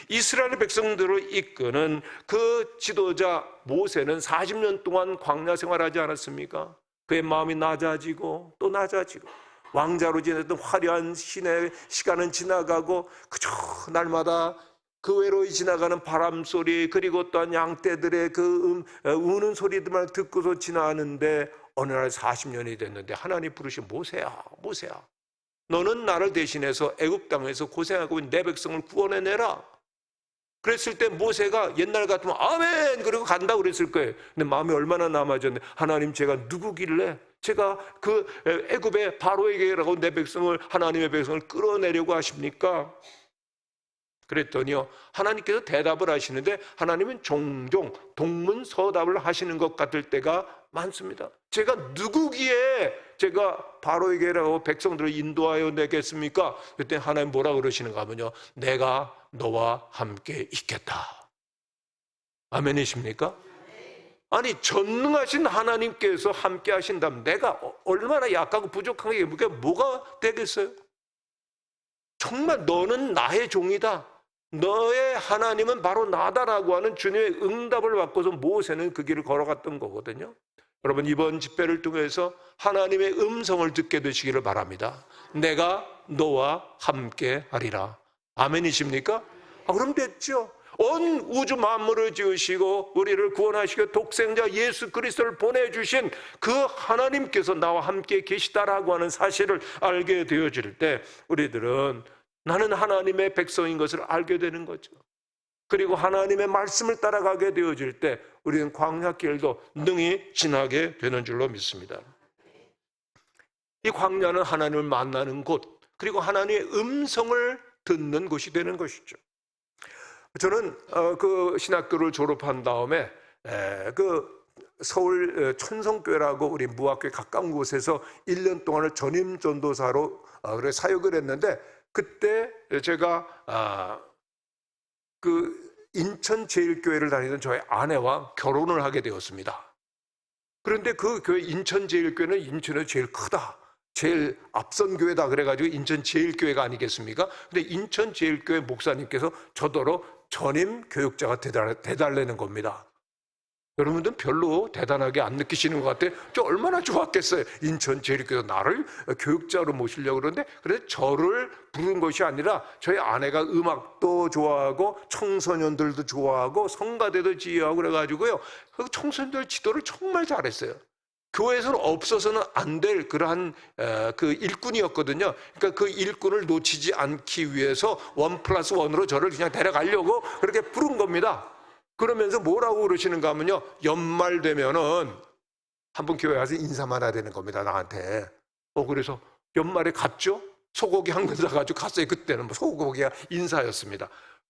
이스라엘 백성들을 이끄는 그 지도자 모세는 40년 동안 광야 생활하지 않았습니까? 그의 마음이 낮아지고 또 낮아지고, 왕자로 지냈던 화려한 신의 시간은 지나가고 그저 날마다 그 외로이 지나가는 바람 소리, 그리고 또한 양떼들의 그 우는 소리들만 듣고서 지나는데, 어느 날 40년이 됐는데 하나님 부르신, 모세야, 모세야, 너는 나를 대신해서 애굽 땅에서 고생하고 있는 내 백성을 구원해내라. 그랬을 때 모세가 옛날 같으면 아멘 그리고 간다고 그랬을 거예요. 근데 마음이 얼마나 남아졌네. 하나님, 제가 누구길래 제가 그 애굽의 바로에게라고 내 백성을, 하나님의 백성을 끌어내려고 하십니까? 그랬더니요, 하나님께서 대답을 하시는데 하나님은 종종 동문서답을 하시는 것 같을 때가 많습니다. 제가 누구기에 제가 바로에게라고 백성들을 인도하여 내겠습니까? 그때 하나님 뭐라 그러시는가 하면요, 내가 너와 함께 있겠다. 아멘이십니까? 아니, 전능하신 하나님께서 함께 하신다면 내가 얼마나 약하고 부족한 게 뭐가 되겠어요? 정말 너는 나의 종이다, 너의 하나님은 바로 나다라고 하는 주님의 응답을 받고서 모세는 그 길을 걸어갔던 거거든요. 여러분, 이번 집회를 통해서 하나님의 음성을 듣게 되시기를 바랍니다. 내가 너와 함께 하리라. 아멘이십니까? 그럼 됐죠. 온 우주 만물을 지으시고 우리를 구원하시고 독생자 예수 그리스도를 보내주신 그 하나님께서 나와 함께 계시다라고 하는 사실을 알게 되어질 때 우리들은 나는 하나님의 백성인 것을 알게 되는 거죠. 그리고 하나님의 말씀을 따라가게 되어질 때 우리는 광야길도 능히 지나게 되는 줄로 믿습니다. 이 광야는 하나님을 만나는 곳, 그리고 하나님의 음성을 듣는 곳이 되는 것이죠. 저는 그 신학교를 졸업한 다음에 그 서울 천성교회라고 우리 무학교에 가까운 곳에서 1년 동안을 전임 전도사로 사역을 했는데, 그때 제가 그 인천제일교회를 다니던 저의 아내와 결혼을 하게 되었습니다. 그런데 그 교회 인천제일교회는 인천에서 제일 크다, 제일 앞선 교회다 그래가지고 인천제일교회가 아니겠습니까? 근데 인천제일교회 목사님께서 저더러 전임 교육자가 되달라는 겁니다. 여러분들은 별로 대단하게 안 느끼시는 것 같아요. 저 얼마나 좋았겠어요. 인천제일교회에서 나를 교육자로 모시려고 그러는데, 그래서 저를 부른 것이 아니라 저희 아내가 음악도 좋아하고 청소년들도 좋아하고 성가대도 지휘하고 그래가지고요, 그 청소년들 지도를 정말 잘했어요. 교회에서는 없어서는 안 될 그러한 그 일꾼이었거든요. 그러니까 그 일꾼을 놓치지 않기 위해서 1+1으로 저를 그냥 데려가려고 그렇게 부른 겁니다. 그러면서 뭐라고 그러시는가 하면요, 연말 되면은 한번 교회 가서 인사만 해야 되는 겁니다, 나한테. 그래서 연말에 갔죠. 소고기 한 근사 가지고 갔어요. 그때는 뭐 소고기가 인사였습니다.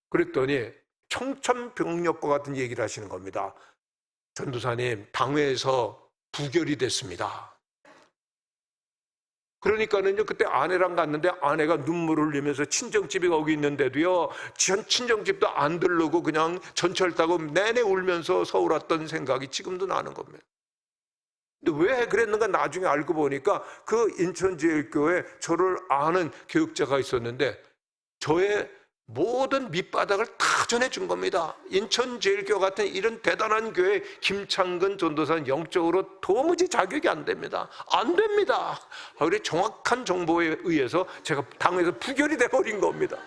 그랬더니 청천벽력과 같은 얘기를 하시는 겁니다. 전도사님, 당회에서 부결이 됐습니다. 그러니까는요, 그때 아내랑 갔는데 아내가 눈물을 흘리면서 친정집이 거기 있는데도요, 친정집도 안 들르고 그냥 전철 타고 내내 울면서 서울 왔던 생각이 지금도 나는 겁니다. 근데 왜 그랬는가 나중에 알고 보니까 그 인천제일교회 저를 아는 교육자가 있었는데 저의 모든 밑바닥을 다 전해준 겁니다. 인천제일교회 같은 이런 대단한 교회 김창근 전도사는 영적으로 도무지 자격이 안 됩니다. 안 됩니다. 우리 정확한 정보에 의해서 제가 당에서 부결이 돼버린 겁니다.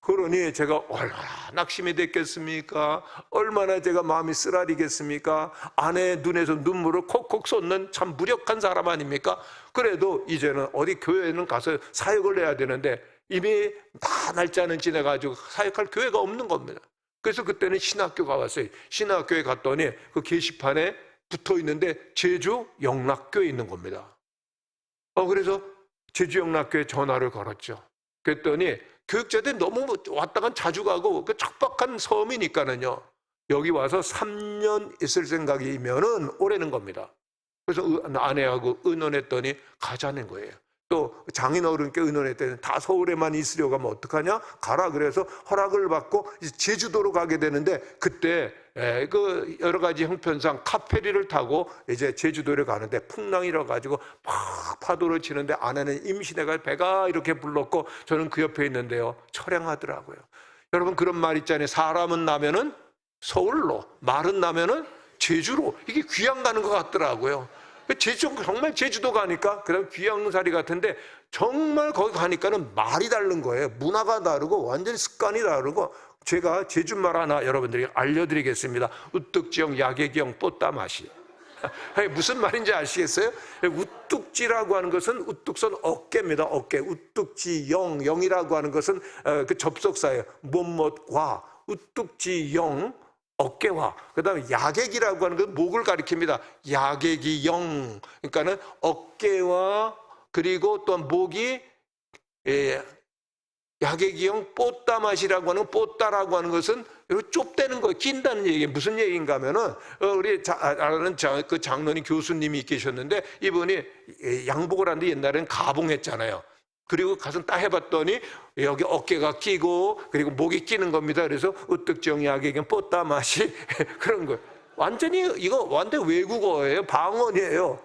그러니 제가 얼마나 낙심이 됐겠습니까? 얼마나 제가 마음이 쓰라리겠습니까? 아내의 눈에서 눈물을 콕콕 쏟는 참 무력한 사람 아닙니까? 그래도 이제는 어디 교회에는 가서 사역을 해야 되는데 이미 다 날짜는 지나가지고 사역할 교회가 없는 겁니다. 그래서 그때는 신학교가 왔어요. 신학교에 갔더니 그 게시판에 붙어 있는데 제주 영락교에 있는 겁니다. 그래서 제주 영락교에 전화를 걸었죠. 그랬더니 교육자들이 너무 왔다간 자주 가고 그 척박한 섬이니까는요, 여기 와서 3년 있을 생각이면은 오래는 겁니다. 그래서 아내하고 의논했더니 가자는 거예요. 또 장인어른께 의논했더니 다 서울에만 있으려고 하면 어떡하냐? 가라. 그래서 허락을 받고 제주도로 가게 되는데, 그때 그 여러 가지 형편상 카페리를 타고 이제 제주도를 가는데 풍랑이라 가지고 막 파도를 치는데 아내는 임신해가 배가 이렇게 불렀고 저는 그 옆에 있는데요, 처량하더라고요. 여러분, 그런 말 있잖아요. 사람은 나면은 서울로, 말은 나면은 제주로. 이게 귀양 가는 것 같더라고요. 제주, 정말 제주도 가니까 그다음 귀양살이 같은데 정말 거기 가니까는 말이 다른 거예요. 문화가 다르고 완전히 습관이 다르고. 제가 제주말 하나 여러분들이 알려드리겠습니다. 우뚝지형 야객형 뽀따마시. 무슨 말인지 아시겠어요? 우뚝지라고 하는 것은 우뚝선 어깨입니다. 어깨. 우뚝지영, 영이라고 하는 것은 그 접속사예요. 못못과 우뚝지영, 어깨와. 그 다음에 야객이라고 하는 건 목을 가리킵니다. 야객이 영. 그러니까는 어깨와 그리고 또한 목이 야객이형 뽀따맛이라고 하는, 뽀따라고 하는 것은 좁다는 거예요. 긴다는 얘기예요. 무슨 얘기인가 하면은 우리 아는 그 장로님 교수님이 계셨는데 이분이 양복을 하는데 옛날에는 가봉했잖아요. 그리고 가서 딱 해봤더니 여기 어깨가 끼고 그리고 목이 끼는 겁니다. 그래서 우뚝정 야객은 뽀따맛이 그런 거예요. 완전히 이거 완전 외국어예요. 방언이에요.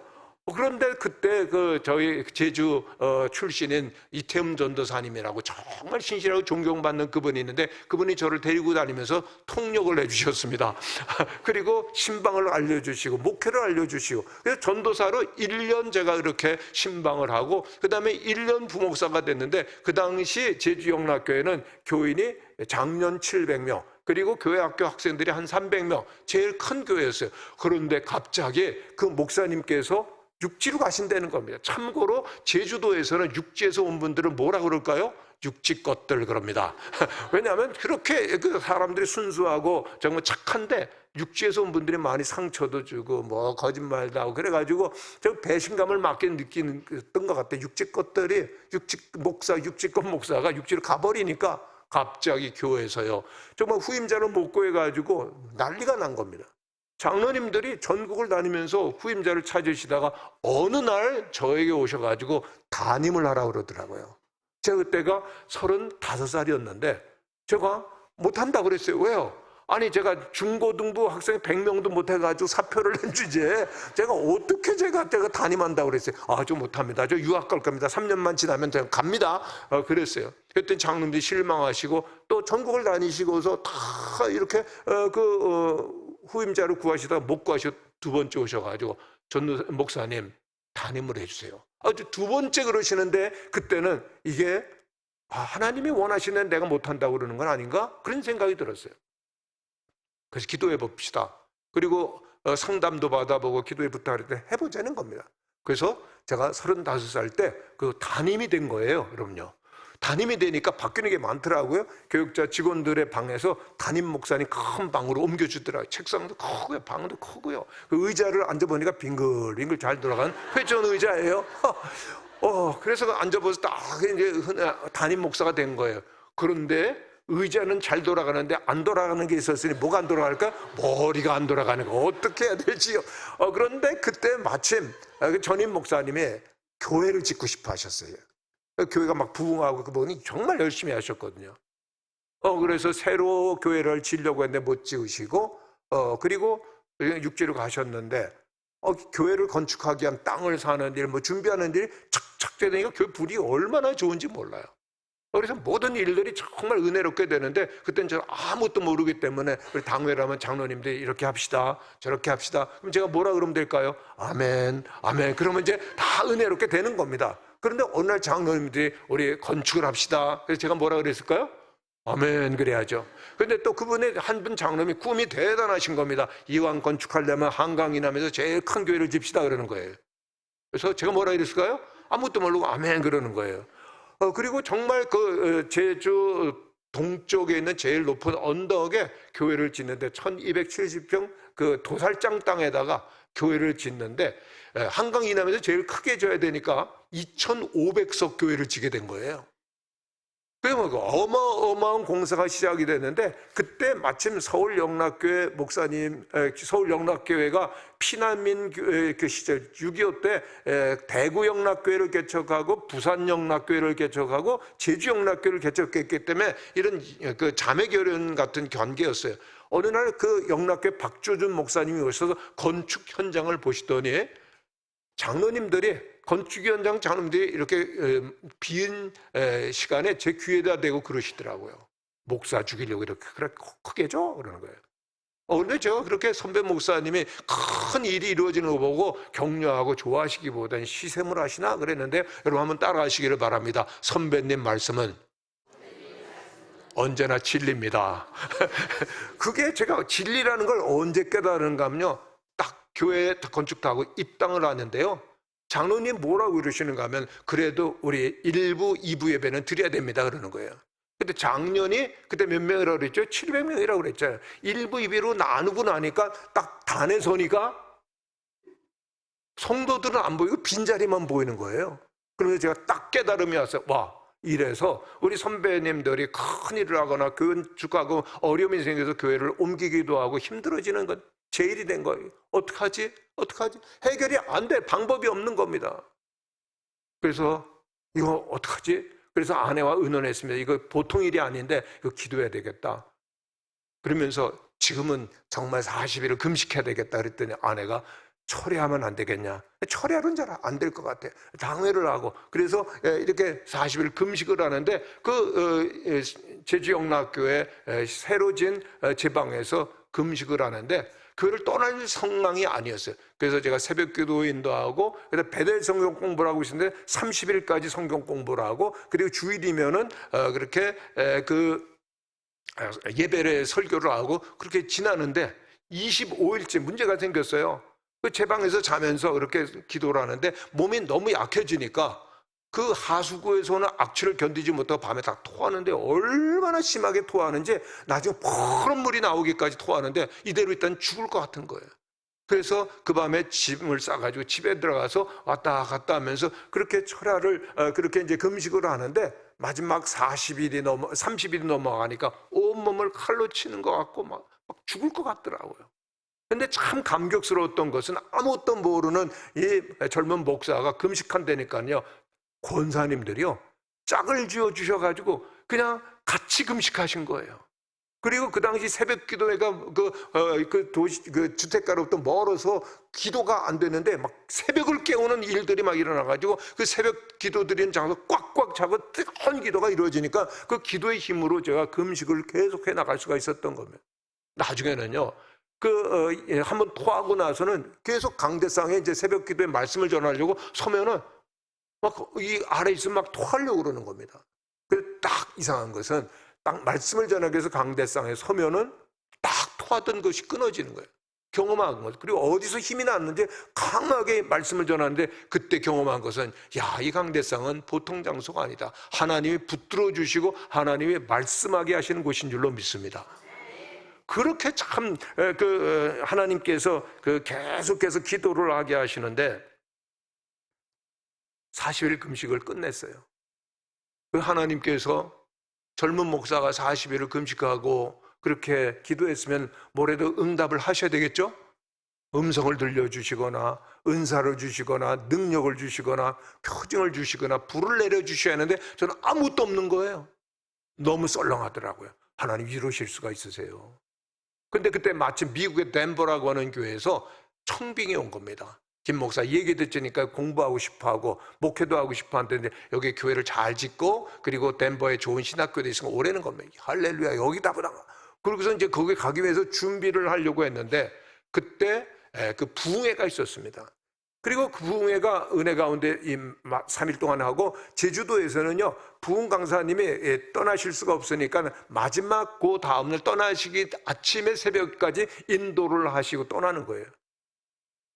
그런데 그때 저희 제주 출신인 이태음 전도사님이라고 정말 신실하고 존경받는 그분이 있는데, 그분이 저를 데리고 다니면서 통역을 해주셨습니다. 그리고 신방을 알려주시고 목회를 알려주시고, 그래서 전도사로 1년 제가 이렇게 신방을 하고, 그 다음에 1년 부목사가 됐는데, 그 당시 제주 영락교회는 교인이 장년 700명, 그리고 교회 학교 학생들이 한 300명, 제일 큰 교회였어요. 그런데 갑자기 그 목사님께서 육지로 가신다는 겁니다. 참고로 제주도에서는 육지에서 온 분들은 뭐라 그럴까요? 육지 것들 그럽니다. 왜냐하면 그렇게 그 사람들이 순수하고 정말 착한데, 육지에서 온 분들이 많이 상처도 주고 뭐 거짓말도 하고 그래가지고 좀 배신감을 많이 느끼는 것 같아요. 육지 것들이, 육지껏 목사가 육지로 가버리니까 갑자기 교회에서요, 정말 후임자를 못 구해가지고 난리가 난 겁니다. 장로님들이 전국을 다니면서 후임자를 찾으시다가 어느 날 저에게 오셔가지고 담임을 하라고 그러더라고요. 제가 그때가 35살이었는데 제가 못한다고 그랬어요. 왜요? 아니, 제가 중고등부 학생 100명도 못해가지고 사표를 낸 주제에 제가 어떻게 제가 담임한다고 그랬어요. 아, 저 못합니다. 저 유학 갈 겁니다. 3년만 지나면 제가 갑니다. 그랬어요. 그랬더니 장로님들이 실망하시고 또 전국을 다니시고서 다 이렇게 후임자를 구하시다가 못 구하시고 두 번째 오셔가지고 전 목사님 담임을 해주세요. 아주 두 번째 그러시는데, 그때는 이게 하나님이 원하시는 내가 못한다고 그러는 건 아닌가? 그런 생각이 들었어요. 그래서 기도해 봅시다. 그리고 상담도 받아보고 기도에 부탁했더니 해보자는 겁니다. 그래서 제가 35살 때 그 담임이 된 거예요. 여러분요, 담임이 되니까 바뀌는 게 많더라고요. 교육자 직원들의 방에서 담임 목사님 큰 방으로 옮겨주더라고요. 책상도 크고요, 방도 크고요. 그 의자를 앉아보니까 빙글빙글 잘 돌아가는 회전 의자예요. 그래서 앉아보서 딱 이제 담임 목사가 된 거예요. 그런데 의자는 잘 돌아가는데 안 돌아가는 게 있었으니 뭐가 안 돌아갈까? 머리가 안 돌아가는 거 어떻게 해야 될지요. 그런데 그때 마침 전임 목사님이 교회를 짓고 싶어 하셨어요. 교회가 막 부흥하고 그분이 정말 열심히 하셨거든요. 그래서 새로 교회를 지으려고 했는데 못 지으시고, 그리고 육지로 가셨는데, 교회를 건축하기 위한 땅을 사는 일, 뭐 준비하는 일이 착착 되니까 교회 불이 얼마나 좋은지 몰라요. 그래서 모든 일들이 정말 은혜롭게 되는데, 그때는 저는 아무것도 모르기 때문에 우리 당회라면 장로님들이 이렇게 합시다, 저렇게 합시다. 그럼 제가 뭐라 그러면 될까요? 아멘, 아멘. 그러면 이제 다 은혜롭게 되는 겁니다. 그런데 어느 날 장로님들이 우리 건축을 합시다. 그래서 제가 뭐라 그랬을까요? 아멘 그래야죠. 그런데 또 그분의 한 분 장로님이 꿈이 대단하신 겁니다. 이왕 건축하려면 한강 이남에서 제일 큰 교회를 집시다 그러는 거예요. 그래서 제가 뭐라 그랬을까요? 아무것도 모르고 아멘 그러는 거예요. 그리고 정말 제주 동쪽에 있는 제일 높은 언덕에 교회를 짓는데 1270평 그 도살장 땅에다가 교회를 짓는데, 한강 이남에서 제일 크게 져야 되니까 2500석 교회를 지게 된 거예요. 그러면 어마어마한 공사가 시작이 됐는데, 그때 마침 서울 영락교회 목사님, 서울 영락교회가 피난민 그 시절 6.25 때 대구 영락교회를 개척하고 부산 영락교회를 개척하고 제주 영락교회를 개척했기 때문에 이런 그 자매결연 같은 관계였어요. 어느 날 그 영락교회 박조준 목사님이 오셔서 건축 현장을 보시더니 장로님들이, 건축 현장 장로님들이 이렇게 빈 시간에 제 귀에다 대고 그러시더라고요. 목사 죽이려고 이렇게 크게 줘? 그러는 거예요. 그런데 제가 그렇게 선배 목사님이 큰 일이 이루어지는 거 보고 격려하고 좋아하시기보다는 시샘을 하시나 그랬는데, 여러분 한번 따라하시기를 바랍니다. 선배님 말씀은 언제나 진리입니다. 그게 제가 진리라는 걸 언제 깨달은가 하면요, 딱 교회 건축도 하고 입당을 하는데요, 장로님 뭐라고 그러시는가 하면 그래도 우리 1부, 2부 예배는 드려야 됩니다 그러는 거예요. 근데 작년이 그때 몇 명이라고 그랬죠? 700명이라고 그랬잖아요. 1부, 2부로 나누고 나니까 딱 단에 서니까 성도들은 안 보이고 빈자리만 보이는 거예요. 그러면서 제가 딱 깨달음이 왔어요. 와, 이래서 우리 선배님들이 큰 일을 하거나 건축하고 어려움이 생겨서 교회를 옮기기도 하고 힘들어지는 건 제 일이 된 거예요. 어떡하지? 해결이 안 돼. 방법이 없는 겁니다. 그래서 이거 어떡하지? 그래서 아내와 의논했습니다. 이거 보통 일이 아닌데 이거 기도해야 되겠다. 그러면서 지금은 정말 40일을 금식해야 되겠다 그랬더니 아내가 철회하면 안 되겠냐? 철회는 잘 안 될 것 같아. 당회를 하고 그래서 이렇게 40일 금식을 하는데 그 제주 영락교회 새로 진 제방에서 금식을 하는데 그를 떠날 성랑이 아니었어요. 그래서 제가 새벽 기도 인도하고 그래서 배달 성경 공부를 하고 있었는데 30일까지 성경 공부를 하고 그리고 주일이면은 그렇게 그 예배를 설교를 하고 그렇게 지나는데 25일째 문제가 생겼어요. 그 제 방에서 자면서 그렇게 기도를 하는데 몸이 너무 약해지니까 그 하수구에서는 악취를 견디지 못하고 밤에 다 토하는데 얼마나 심하게 토하는지 나중에 푸른 물이 나오기까지 토하는데 이대로 있다면 죽을 것 같은 거예요. 그래서 그 밤에 짐을 싸가지고 집에 들어가서 왔다 갔다 하면서 그렇게 철야를 그렇게 이제 금식을 하는데 마지막 30일이 넘어가니까 온몸을 칼로 치는 것 같고 막 죽을 것 같더라고요. 근데 참 감격스러웠던 것은 아무것도 모르는 이 젊은 목사가 금식한다니까요. 권사님들이요. 짝을 지어 주셔가지고 그냥 같이 금식하신 거예요. 그리고 그 당시 새벽 기도회가 그 주택가로부터 멀어서 기도가 안 되는데 막 새벽을 깨우는 일들이 막 일어나가지고 그 새벽 기도 드리는 장소 꽉꽉 차고 뜨거운 기도가 이루어지니까 그 기도의 힘으로 제가 금식을 계속해 나갈 수가 있었던 겁니다. 나중에는요. 한번 토하고 나서는 계속 강대상에 이제 새벽 기도에 말씀을 전하려고 서면은 막 이 아래 있으면 막 토하려고 그러는 겁니다. 그래서 딱 이상한 것은 딱 말씀을 전하기 위해서 강대상에 서면은 딱 토하던 것이 끊어지는 거예요. 경험한 것. 그리고 어디서 힘이 났는지 강하게 말씀을 전하는데 그때 경험한 것은 야, 이 강대상은 보통 장소가 아니다. 하나님이 붙들어 주시고 하나님이 말씀하게 하시는 곳인 줄로 믿습니다. 그렇게 참 하나님께서 계속해서 기도를 하게 하시는데 40일 금식을 끝냈어요. 그 하나님께서 젊은 목사가 40일을 금식하고 그렇게 기도했으면 뭐래도 응답을 하셔야 되겠죠? 음성을 들려주시거나 은사를 주시거나 능력을 주시거나 표징을 주시거나 불을 내려주셔야 하는데 저는 아무것도 없는 거예요. 너무 썰렁하더라고요. 하나님 이러실 수가 있으세요. 근데 그때 마침 미국의 덴버라고 하는 교회에서 청빙이 온 겁니다. 김 목사 얘기 듣으니까 공부하고 싶어하고 목회도 하고 싶어하는데 여기 교회를 잘 짓고 그리고 덴버에 좋은 신학교도 있으면 오래는 겁니다. 할렐루야 여기다 보다. 그러고서 이제 거기 가기 위해서 준비를 하려고 했는데 그때 그 부흥회가 있었습니다. 그리고 그 부흥회가 은혜 가운데 3일 동안 하고 제주도에서는요 부흥 강사님이 떠나실 수가 없으니까 마지막 그 다음날 떠나시기 아침에 새벽까지 인도를 하시고 떠나는 거예요.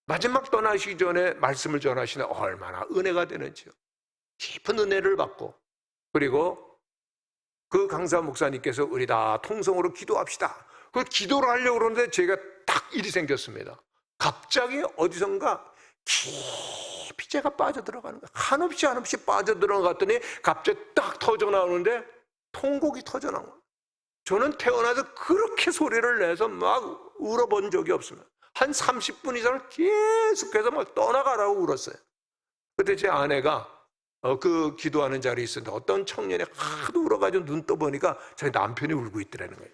마지막 떠나시기 전에 말씀을 전하시는 얼마나 은혜가 되는지요. 깊은 은혜를 받고 그리고 그 강사 목사님께서 우리 다 통성으로 기도합시다. 그 기도를 하려고 그러는데 제가 딱 일이 생겼습니다. 갑자기 어디선가 깊이 제가 빠져들어가는 거예요. 한없이 빠져들어갔더니 갑자기 딱 터져나오는데 통곡이 터져나온 거예요. 저는 태어나서 그렇게 소리를 내서 막 울어본 적이 없습니다. 한 30분 이상을 계속해서 막 떠나가라고 울었어요. 그때 제 아내가 그 기도하는 자리에 있었는데 어떤 청년이 하도 울어가지고 눈 떠보니까 자기 남편이 울고 있더라는 거예요.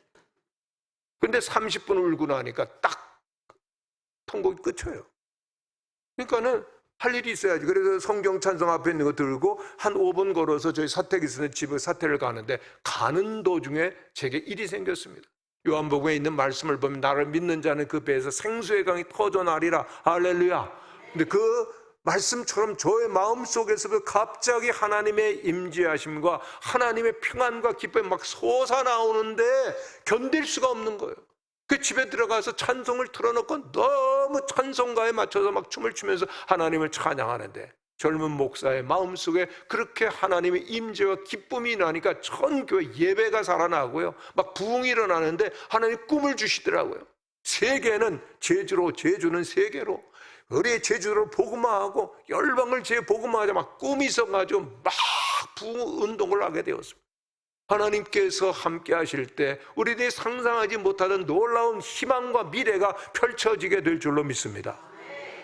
근데 30분 울고 나니까 딱 통곡이 끝쳐요. 그러니까는 할 일이 있어야지. 그래서 성경 찬송 앞에 있는 거 들고 한 5분 걸어서 저희 사택이 있는 집에 사택을 가는데 가는 도중에 제게 일이 생겼습니다. 요한복음에 있는 말씀을 보면 나를 믿는 자는 그 배에서 생수의 강이 터져나리라. 할렐루야. 근데 그 말씀처럼 저의 마음속에서 갑자기 하나님의 임재하심과 하나님의 평안과 기쁨이 막 솟아나오는데 견딜 수가 없는 거예요. 그 집에 들어가서 찬송을 틀어놓고 너무 찬송가에 맞춰서 막 춤을 추면서 하나님을 찬양하는데 젊은 목사의 마음속에 그렇게 하나님의 임재와 기쁨이 일어나니까 전 교회 예배가 살아나고요. 막 부흥이 일어나는데 하나님 꿈을 주시더라고요. 세계는 제주는 세계로 우리 제주를 복음화하고 열방을 재복음화하자 막 꿈이 있어가지고 막 부흥 운동을 하게 되었습니다. 하나님께서 함께 하실 때 우리들이 상상하지 못하던 놀라운 희망과 미래가 펼쳐지게 될 줄로 믿습니다.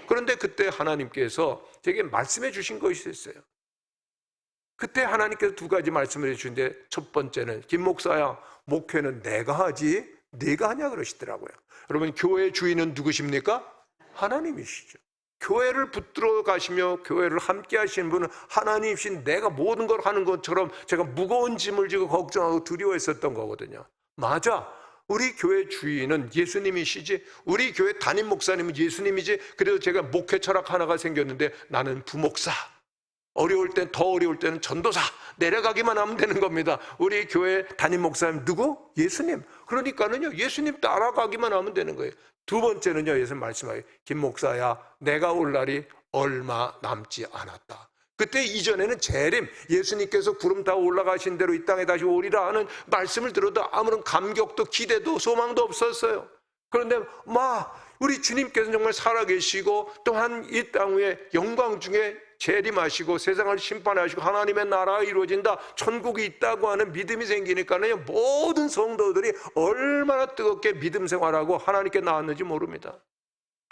그런데 그때 하나님께서 제게 말씀해 주신 것이 있어요. 그때 하나님께서 두 가지 말씀을 해주신데 첫 번째는 김 목사야 목회는 내가 하지 네가 하냐 그러시더라고요. 여러분 교회 주인은 누구십니까? 하나님이시죠. 교회를 붙들어 가시며 교회를 함께 하시는 분은 하나님이신, 내가 모든 걸 하는 것처럼 제가 무거운 짐을 지고 걱정하고 두려워했었던 거거든요. 맞아. 우리 교회 주인은 예수님이시지, 우리 교회 담임 목사님은 예수님이지. 그래서 제가 목회 철학 하나가 생겼는데, 나는 부목사, 어려울 땐, 더 어려울 때는 전도사, 내려가기만 하면 되는 겁니다. 우리 교회 담임 목사님 누구? 예수님. 그러니까는요, 예수님 따라가기만 하면 되는 거예요. 두 번째는요, 예수님 말씀하기, 김 목사야, 내가 올 날이 얼마 남지 않았다. 그때 이전에는 재림, 예수님께서 구름 타고 올라가신 대로 이 땅에 다시 오리라 하는 말씀을 들어도 아무런 감격도 기대도 소망도 없었어요. 그런데 우리 주님께서는 정말 살아계시고, 또한 이 땅 위에 영광 중에 재림하시고 세상을 심판하시고 하나님의 나라가 이루어진다, 천국이 있다고 하는 믿음이 생기니까는 모든 성도들이 얼마나 뜨겁게 믿음 생활하고 하나님께 나왔는지 모릅니다.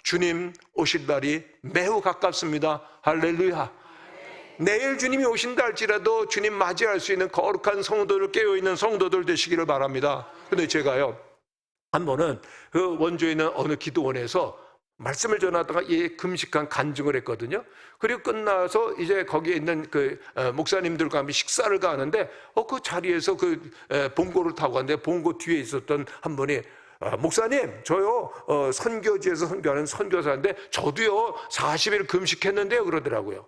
주님 오실 날이 매우 가깝습니다. 할렐루야. 내일 주님이 오신다 할지라도 주님 맞이할 수 있는 거룩한 성도들, 깨어있는 성도들 되시기를 바랍니다. 근데 제가요, 한 번은 그 원주에 있는 어느 기도원에서 말씀을 전하다가 금식한 간증을 했거든요. 그리고 끝나서 이제 거기에 있는 그 목사님들과 함께 식사를 가는데, 그 자리에서 그 봉고를 타고 갔는데, 봉고 뒤에 있었던 한 분이, 목사님, 저요 선교지에서 선교하는 선교사인데 저도요 40일 금식했는데요, 그러더라고요.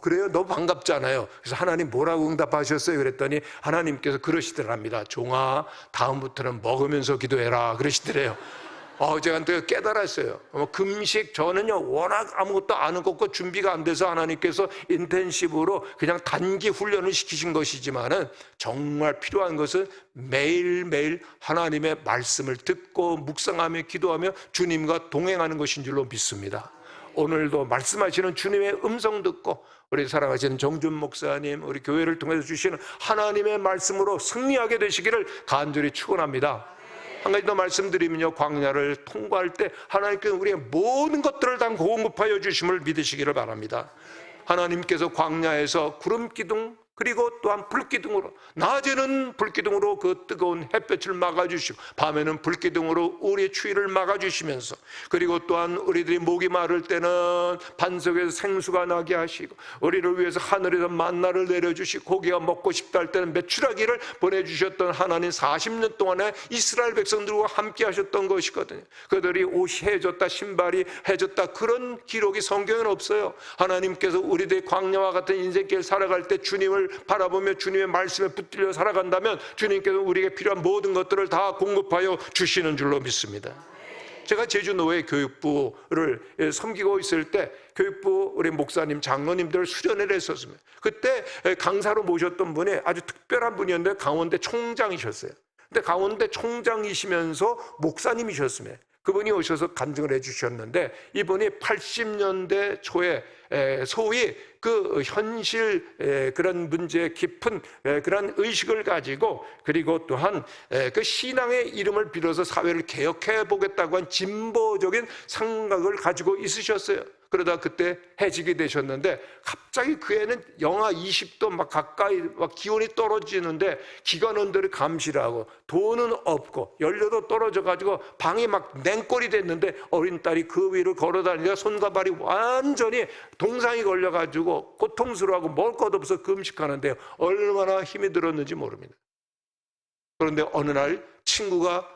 그래요? 너무 반갑잖아요. 그래서 하나님 뭐라고 응답하셨어요? 그랬더니 하나님께서 그러시더랍니다. 종아, 다음부터는 먹으면서 기도해라, 그러시더래요. 제가 또 깨달았어요. 금식, 저는요 워낙 아무것도 아는 것 없고 준비가 안 돼서 하나님께서 인텐시브로 그냥 단기 훈련을 시키신 것이지만은, 정말 필요한 것은 매일매일 하나님의 말씀을 듣고 묵상하며 기도하며 주님과 동행하는 것인 줄로 믿습니다. 오늘도 말씀하시는 주님의 음성 듣고 우리 사랑하시는 정준 목사님, 우리 교회를 통해서 주시는 하나님의 말씀으로 승리하게 되시기를 간절히 축원합니다. 한 가지 더 말씀드리면요, 광야를 통과할 때 하나님께서 우리의 모든 것들을 다 공급하여 주심을 믿으시기를 바랍니다. 하나님께서 광야에서 구름 기둥, 그리고 또한 불기둥으로, 낮에는 불기둥으로 그 뜨거운 햇볕을 막아주시고 밤에는 불기둥으로 우리의 추위를 막아주시면서, 그리고 또한 우리들이 목이 마를 때는 반석에서 생수가 나게 하시고, 우리를 위해서 하늘에서 만나를 내려주시고, 고기가 먹고 싶다 할 때는 메추라기를 보내주셨던 하나님, 40년 동안에 이스라엘 백성들과 함께 하셨던 것이거든요. 그들이 옷이 해졌다, 신발이 해졌다, 그런 기록이 성경에는 없어요. 하나님께서 우리들의 광야와 같은 인생길 살아갈 때 주님을 바라보며 주님의 말씀에 붙들려 살아간다면 주님께서 우리에게 필요한 모든 것들을 다 공급하여 주시는 줄로 믿습니다. 제가 제주노회 교육부를 섬기고 있을 때 교육부 우리 목사님, 장로님들 수련회를 했었습니다. 그때 강사로 모셨던 분이 아주 특별한 분이었는데 강원대 총장이셨어요. 근데 강원대 총장이시면서 목사님이셨습니다. 그분이 오셔서 간증을 해주셨는데, 이분이 80년대 초에 소위 그 현실 그런 문제에 깊은 그런 의식을 가지고, 그리고 또한 그 신앙의 이름을 빌어서 사회를 개혁해 보겠다고 한 진보적인 생각을 가지고 있으셨어요. 그러다 그때 해직이 되셨는데, 갑자기 그 애는 영하 20도 막 가까이 막 기온이 떨어지는데 기관원들이 감시를 하고 돈은 없고 연료도 떨어져 가지고 방이 막 냉골이 됐는데, 어린 딸이 그 위를 걸어다니다가 손과 발이 완전히 동상이 걸려 가지고 고통스러워하고 먹을 것 없어 금식하는데요, 얼마나 힘이 들었는지 모릅니다. 그런데 어느 날 친구가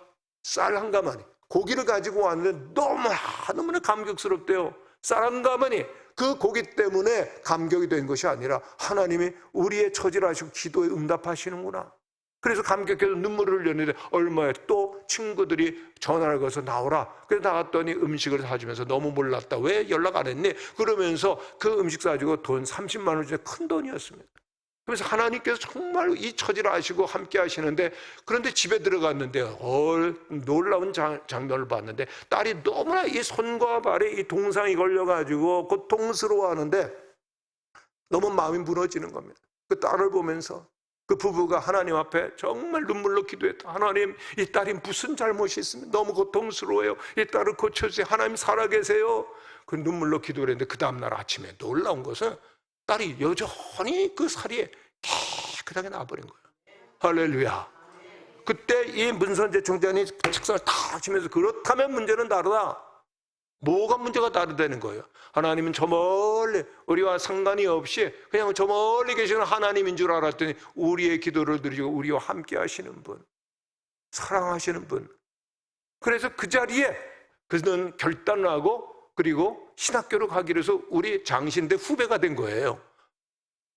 쌀 한 가마니 고기를 가지고 왔는데 너무나 감격스럽대요. 쌀 한 가마니, 그 고기 때문에 감격이 된 것이 아니라 하나님이 우리의 처지를 아시고 기도에 응답하시는구나. 그래서 감격해서 눈물을 흘렸는데, 얼마에 또 친구들이 전화를 걸어서 나오라. 그래서 나갔더니 음식을 사주면서 너무 몰랐다. 왜 연락 안 했니? 그러면서 그 음식 사주고 돈 30만 원 중에 큰 돈이었습니다. 그래서 하나님께서 정말 이 처지를 아시고 함께 하시는데, 그런데 집에 들어갔는데 놀라운 장면을 봤는데, 딸이 너무나 이 손과 발에 이 동상이 걸려가지고 고통스러워하는데 너무 마음이 무너지는 겁니다. 그 딸을 보면서 그 부부가 하나님 앞에 정말 눈물로 기도했다. 하나님, 이 딸이 무슨 잘못이 있으면 너무 고통스러워요. 이 딸을 고쳐주세요. 하나님 살아계세요. 그 눈물로 기도를 했는데, 그 다음날 아침에 놀라운 것은 딸이 여전히 그 살이 깨끗하게 나와버린 거예요. 할렐루야. 그때 이 문선재 총장이 책상을 탁 치면서, 그렇다면 문제는 다르다. 뭐가 문제가 다르다는 거예요? 하나님은 저 멀리 우리와 상관이 없이 그냥 저 멀리 계시는 하나님인 줄 알았더니 우리의 기도를 들으시고 우리와 함께 하시는 분, 사랑하시는 분. 그래서 그 자리에 그는 결단을 하고 그리고 신학교로 가기로 해서 우리 장신대 후배가 된 거예요.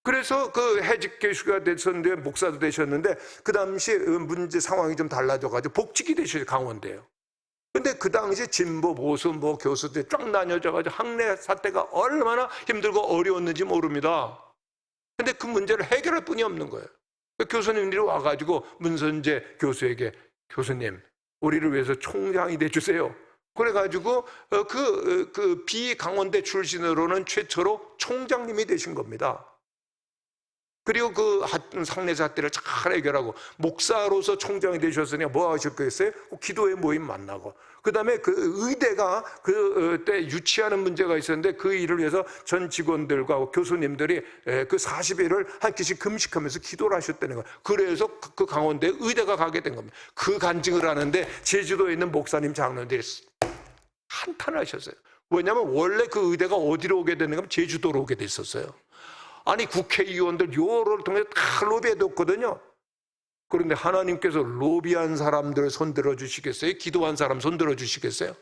그래서 그 해직 교수가 됐었는데 목사도 되셨는데 그 당시 문제 상황이 좀 달라져가지고 복직이 되셨어요. 강원대요. 근데 그 당시 진보, 보수, 교수들이 쫙 나뉘어져가지고 학내 사태가 얼마나 힘들고 어려웠는지 모릅니다. 근데 그 문제를 해결할 분이 없는 거예요. 교수님들이 와가지고 문선재 교수에게 교수님, 우리를 위해서 총장이 돼주세요. 그래가지고 그 비강원대 출신으로는 최초로 총장님이 되신 겁니다. 그리고 그 상내 사태를 잘 해결하고 목사로서 총장이 되셨으니 뭐 하셨겠어요? 기도회 모임 만나고 그 다음에 그 의대가 그때 유치하는 문제가 있었는데 그 일을 위해서 전 직원들과 교수님들이 그 40일을 한 끼씩 금식하면서 기도를 하셨다는 거예요. 그래서 그 강원대 의대가 가게 된 겁니다. 그 간증을 하는데 제주도에 있는 목사님 장로들이 한탄을 하셨어요. 왜냐하면 원래 그 의대가 어디로 오게 되는가 하면 제주도로 오게 됐었어요. 아니 국회의원들 요를 통해서 다 로비해뒀거든요. 그런데 하나님께서 로비한 사람들 손들어 주시겠어요? 기도한 사람 손들어 주시겠어요?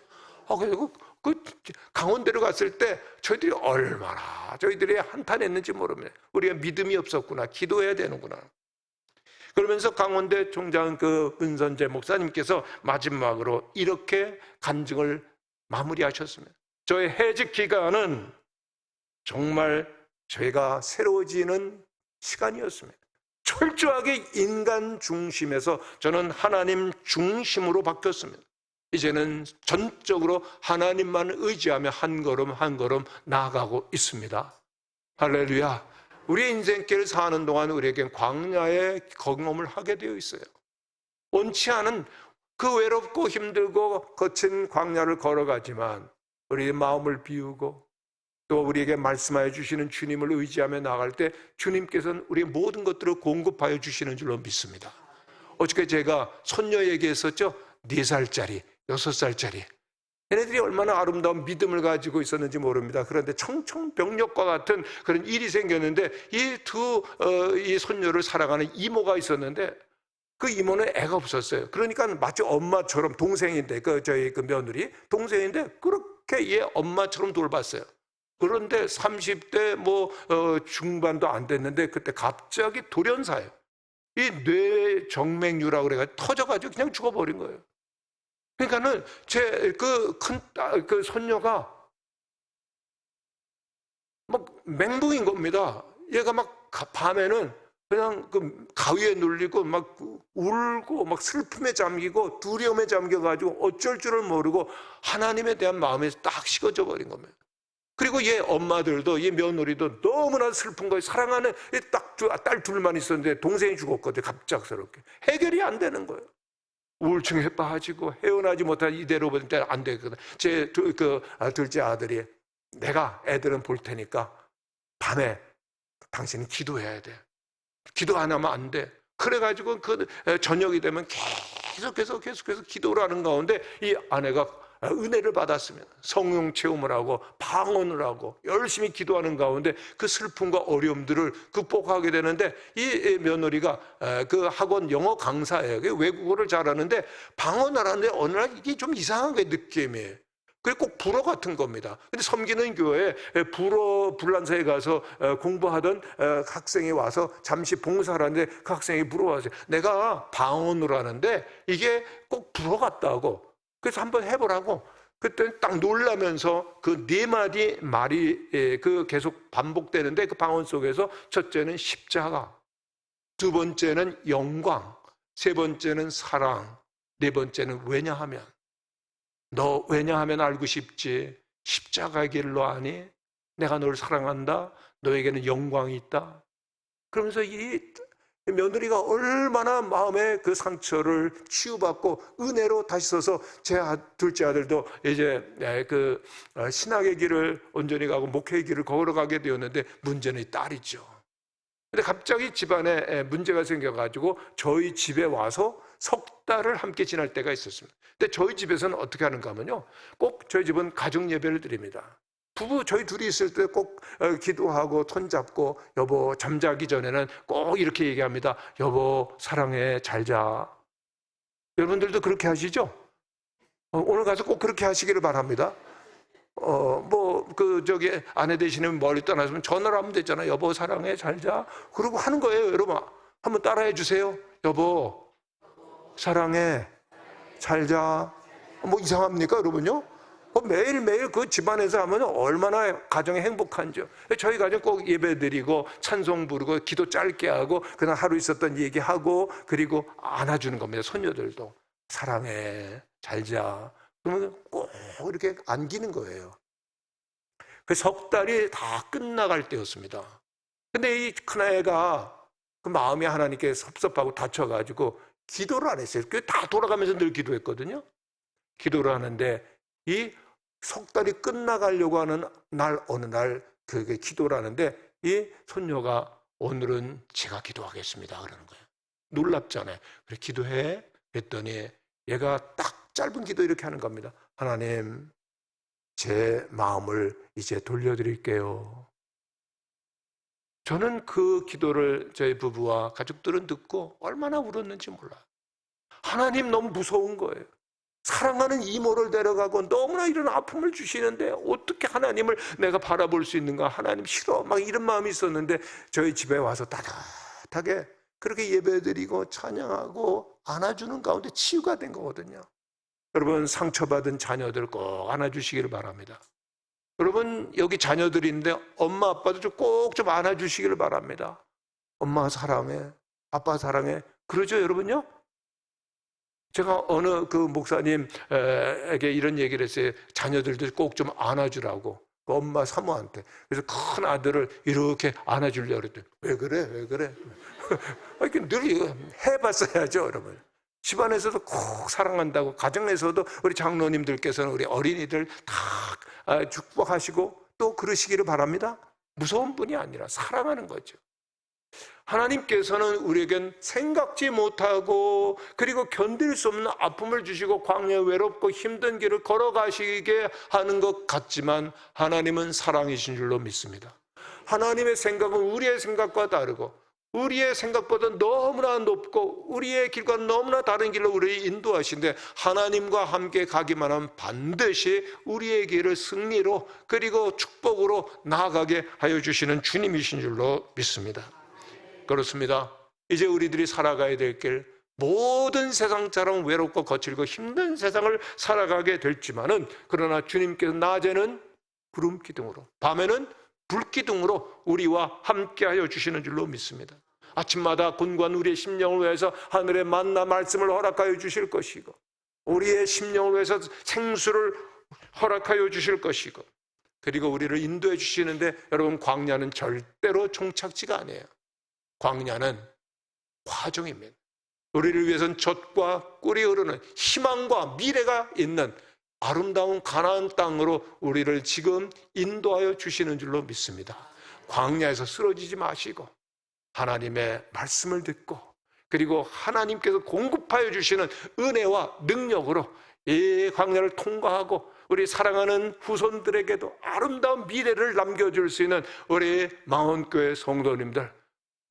그래서 그 강원대로 갔을 때 저희들이 얼마나 저희들이 한탄했는지 모릅니다. 우리가 믿음이 없었구나, 기도해야 되는구나. 그러면서 강원대 총장 그 문선재 목사님께서 마지막으로 이렇게 간증을 마무리하셨습니다. 저의 해직 기간은 정말 저희가 새로워지는 시간이었습니다. 철저하게 인간 중심에서 저는 하나님 중심으로 바뀌었습니다. 이제는 전적으로 하나님만 의지하며 한 걸음 한 걸음 나아가고 있습니다. 할렐루야. 우리의 인생길을 사는 동안 우리에겐 광야의 경험을 하게 되어 있어요. 원치 않은 그 외롭고 힘들고 거친 광야를 걸어가지만 우리의 마음을 비우고 또 우리에게 말씀하여 주시는 주님을 의지하며 나갈 때 주님께서는 우리의 모든 것들을 공급하여 주시는 줄로 믿습니다. 어저께 제가 손녀 얘기했었죠. 4살짜리, 6살짜리. 얘네들이 얼마나 아름다운 믿음을 가지고 있었는지 모릅니다. 그런데 청천벽력과 같은 그런 일이 생겼는데 이 손녀를 사랑하는 이모가 있었는데 그 이모는 애가 없었어요. 그러니까 마치 엄마처럼 동생인데 저희 그 며느리 동생인데 그렇게 얘 엄마처럼 돌봤어요. 그런데 30대 중반도 안 됐는데 그때 갑자기 돌연사예요. 이 뇌정맥류라고 그래가지고 터져가지고 그냥 죽어버린 거예요. 그러니까는 제 그 손녀가 막 맹붕인 겁니다. 얘가 막 밤에는 그냥 그 가위에 눌리고 막 울고 막 슬픔에 잠기고 두려움에 잠겨가지고 어쩔 줄을 모르고 하나님에 대한 마음이 딱 식어져 버린 겁니다. 그리고 얘 엄마들도 얘 며느리도 너무나 슬픈 거예요. 사랑하는 딸 둘만 있었는데 동생이 죽었거든요. 갑작스럽게 해결이 안 되는 거예요. 우울증에 빠지고 헤어나지 못한 이대로 볼 때 안 되거든. 제 둘째 아들이 내가 애들은 볼 테니까 밤에 당신은 기도해야 돼. 기도 안 하면 안 돼. 그래가지고 저녁이 되면 계속해서 기도를 하는 가운데 이 아내가 은혜를 받았습니다. 성령 체험을 하고 방언을 하고 열심히 기도하는 가운데 그 슬픔과 어려움들을 극복하게 되는데 이 며느리가 그 학원 영어 강사예요. 외국어를 잘하는데 방언을 하는데 어느 날 이게 좀 이상한 게 느낌이에요. 그게 꼭 불어 같은 겁니다. 근데 섬기는 교회에 불란서에 가서 공부하던 학생이 와서 잠시 봉사를 하는데 그 학생이 물어봤어요. 내가 방언을 하는데 이게 꼭 불어 같다고. 그래서 한번 해보라고. 그때 딱 놀라면서 그 4마디 말이 계속 반복되는데 그 방언 속에서 첫째는 십자가, 두 번째는 영광, 세 번째는 사랑, 네 번째는 왜냐하면. 너 왜냐하면 알고 싶지. 십자가의 길로 아니? 내가 널 사랑한다. 너에게는 영광이 있다. 그러면서 이 며느리가 얼마나 마음의 그 상처를 치유받고 은혜로 다시 서서 제 둘째 아들도 이제 그 신학의 길을 온전히 가고 목회의 길을 걸어가게 되었는데 문제는 이 딸이죠. 근데 갑자기 집안에 문제가 생겨가지고 저희 집에 와서 석 달을 함께 지날 때가 있었습니다. 근데 저희 집에서는 어떻게 하는가 하면요, 꼭 저희 집은 가정 예배를 드립니다. 부부 저희 둘이 있을 때 꼭 기도하고 손잡고, 여보 잠자기 전에는 꼭 이렇게 얘기합니다. 여보 사랑해, 잘 자. 여러분들도 그렇게 하시죠? 오늘 가서 꼭 그렇게 하시기를 바랍니다. 아내 되시는 멀리 떠나시면 전화를 하면 되잖아요. 여보 사랑해, 잘 자. 그러고 하는 거예요. 여러분 한번 따라해 주세요. 여보 사랑해, 잘 자. 뭐 이상합니까 여러분요? 매일매일 그 집안에서 하면 얼마나 가정이 행복한지요. 저희 가정 꼭 예배 드리고 찬송 부르고 기도 짧게 하고 그날 하루 있었던 얘기하고, 그리고 안아주는 겁니다. 손녀들도 사랑해, 잘 자. 그러면 꼭 이렇게 안기는 거예요. 그 석 달이 다 끝나갈 때였습니다. 근데 이 큰아이가 그 마음이 하나님께 섭섭하고 다쳐가지고 기도를 안 했어요. 그 다 돌아가면서 늘 기도했거든요. 기도를 하는데 이 석 달이 끝나가려고 하는 날, 어느 날 그게 기도를 하는데 이 손녀가 오늘은 제가 기도하겠습니다 그러는 거예요. 놀랍잖아요. 그래 기도해 그랬더니 얘가 딱 짧은 기도 이렇게 하는 겁니다. 하나님 제 마음을 이제 돌려드릴게요. 저는 그 기도를 저희 부부와 가족들은 듣고 얼마나 울었는지 몰라요. 하나님 너무 무서운 거예요. 사랑하는 이모를 데려가고 너무나 이런 아픔을 주시는데 어떻게 하나님을 내가 바라볼 수 있는가. 하나님 싫어 막 이런 마음이 있었는데 저희 집에 와서 따뜻하게 그렇게 예배드리고 찬양하고 안아주는 가운데 치유가 된 거거든요. 여러분 상처받은 자녀들 꼭 안아주시기를 바랍니다. 여러분 여기 자녀들인데 엄마 아빠도 꼭 좀 안아주시기를 바랍니다. 엄마 사랑해, 아빠 사랑해 그러죠 여러분요? 제가 어느 그 목사님에게 이런 얘기를 했어요. 자녀들도 꼭 좀 안아주라고, 그 엄마 사모한테. 그래서 큰 아들을 이렇게 안아주려고 그랬더니 왜 그래 왜 그래 이렇게 늘 이거 해봤어야죠 여러분. 집안에서도 꼭 사랑한다고, 가정에서도 우리 장로님들께서는 우리 어린이들 다 축복하시고 또 그러시기를 바랍니다. 무서운 분이 아니라 사랑하는 거죠. 하나님께서는 우리에겐 생각지 못하고 그리고 견딜 수 없는 아픔을 주시고 광야에 외롭고 힘든 길을 걸어가시게 하는 것 같지만 하나님은 사랑이신 줄로 믿습니다. 하나님의 생각은 우리의 생각과 다르고 우리의 생각보다 너무나 높고 우리의 길과 너무나 다른 길로 우리를 인도하시는데, 하나님과 함께 가기만 하면 반드시 우리의 길을 승리로 그리고 축복으로 나아가게 하여 주시는 주님이신 줄로 믿습니다. 그렇습니다. 이제 우리들이 살아가야 될 길, 모든 세상처럼 외롭고 거칠고 힘든 세상을 살아가게 될지만은, 그러나 주님께서 낮에는 구름 기둥으로 밤에는 불 기둥으로 우리와 함께하여 주시는 줄로 믿습니다. 아침마다 곤고한 우리의 심령을 위해서 하늘의 만나 말씀을 허락하여 주실 것이고, 우리의 심령을 위해서 생수를 허락하여 주실 것이고, 그리고 우리를 인도해 주시는데, 여러분 광야는 절대로 종착지가 아니에요. 광야는 과정입니다. 우리를 위해서는 젖과 꿀이 흐르는 희망과 미래가 있는 아름다운 가나안 땅으로 우리를 지금 인도하여 주시는 줄로 믿습니다. 광야에서 쓰러지지 마시고 하나님의 말씀을 듣고, 그리고 하나님께서 공급하여 주시는 은혜와 능력으로 이 광야를 통과하고 우리 사랑하는 후손들에게도 아름다운 미래를 남겨줄 수 있는 우리 망원교회 성도님들,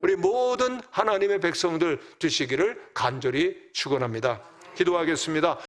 우리 모든 하나님의 백성들 되시기를 간절히 축원합니다. 기도하겠습니다.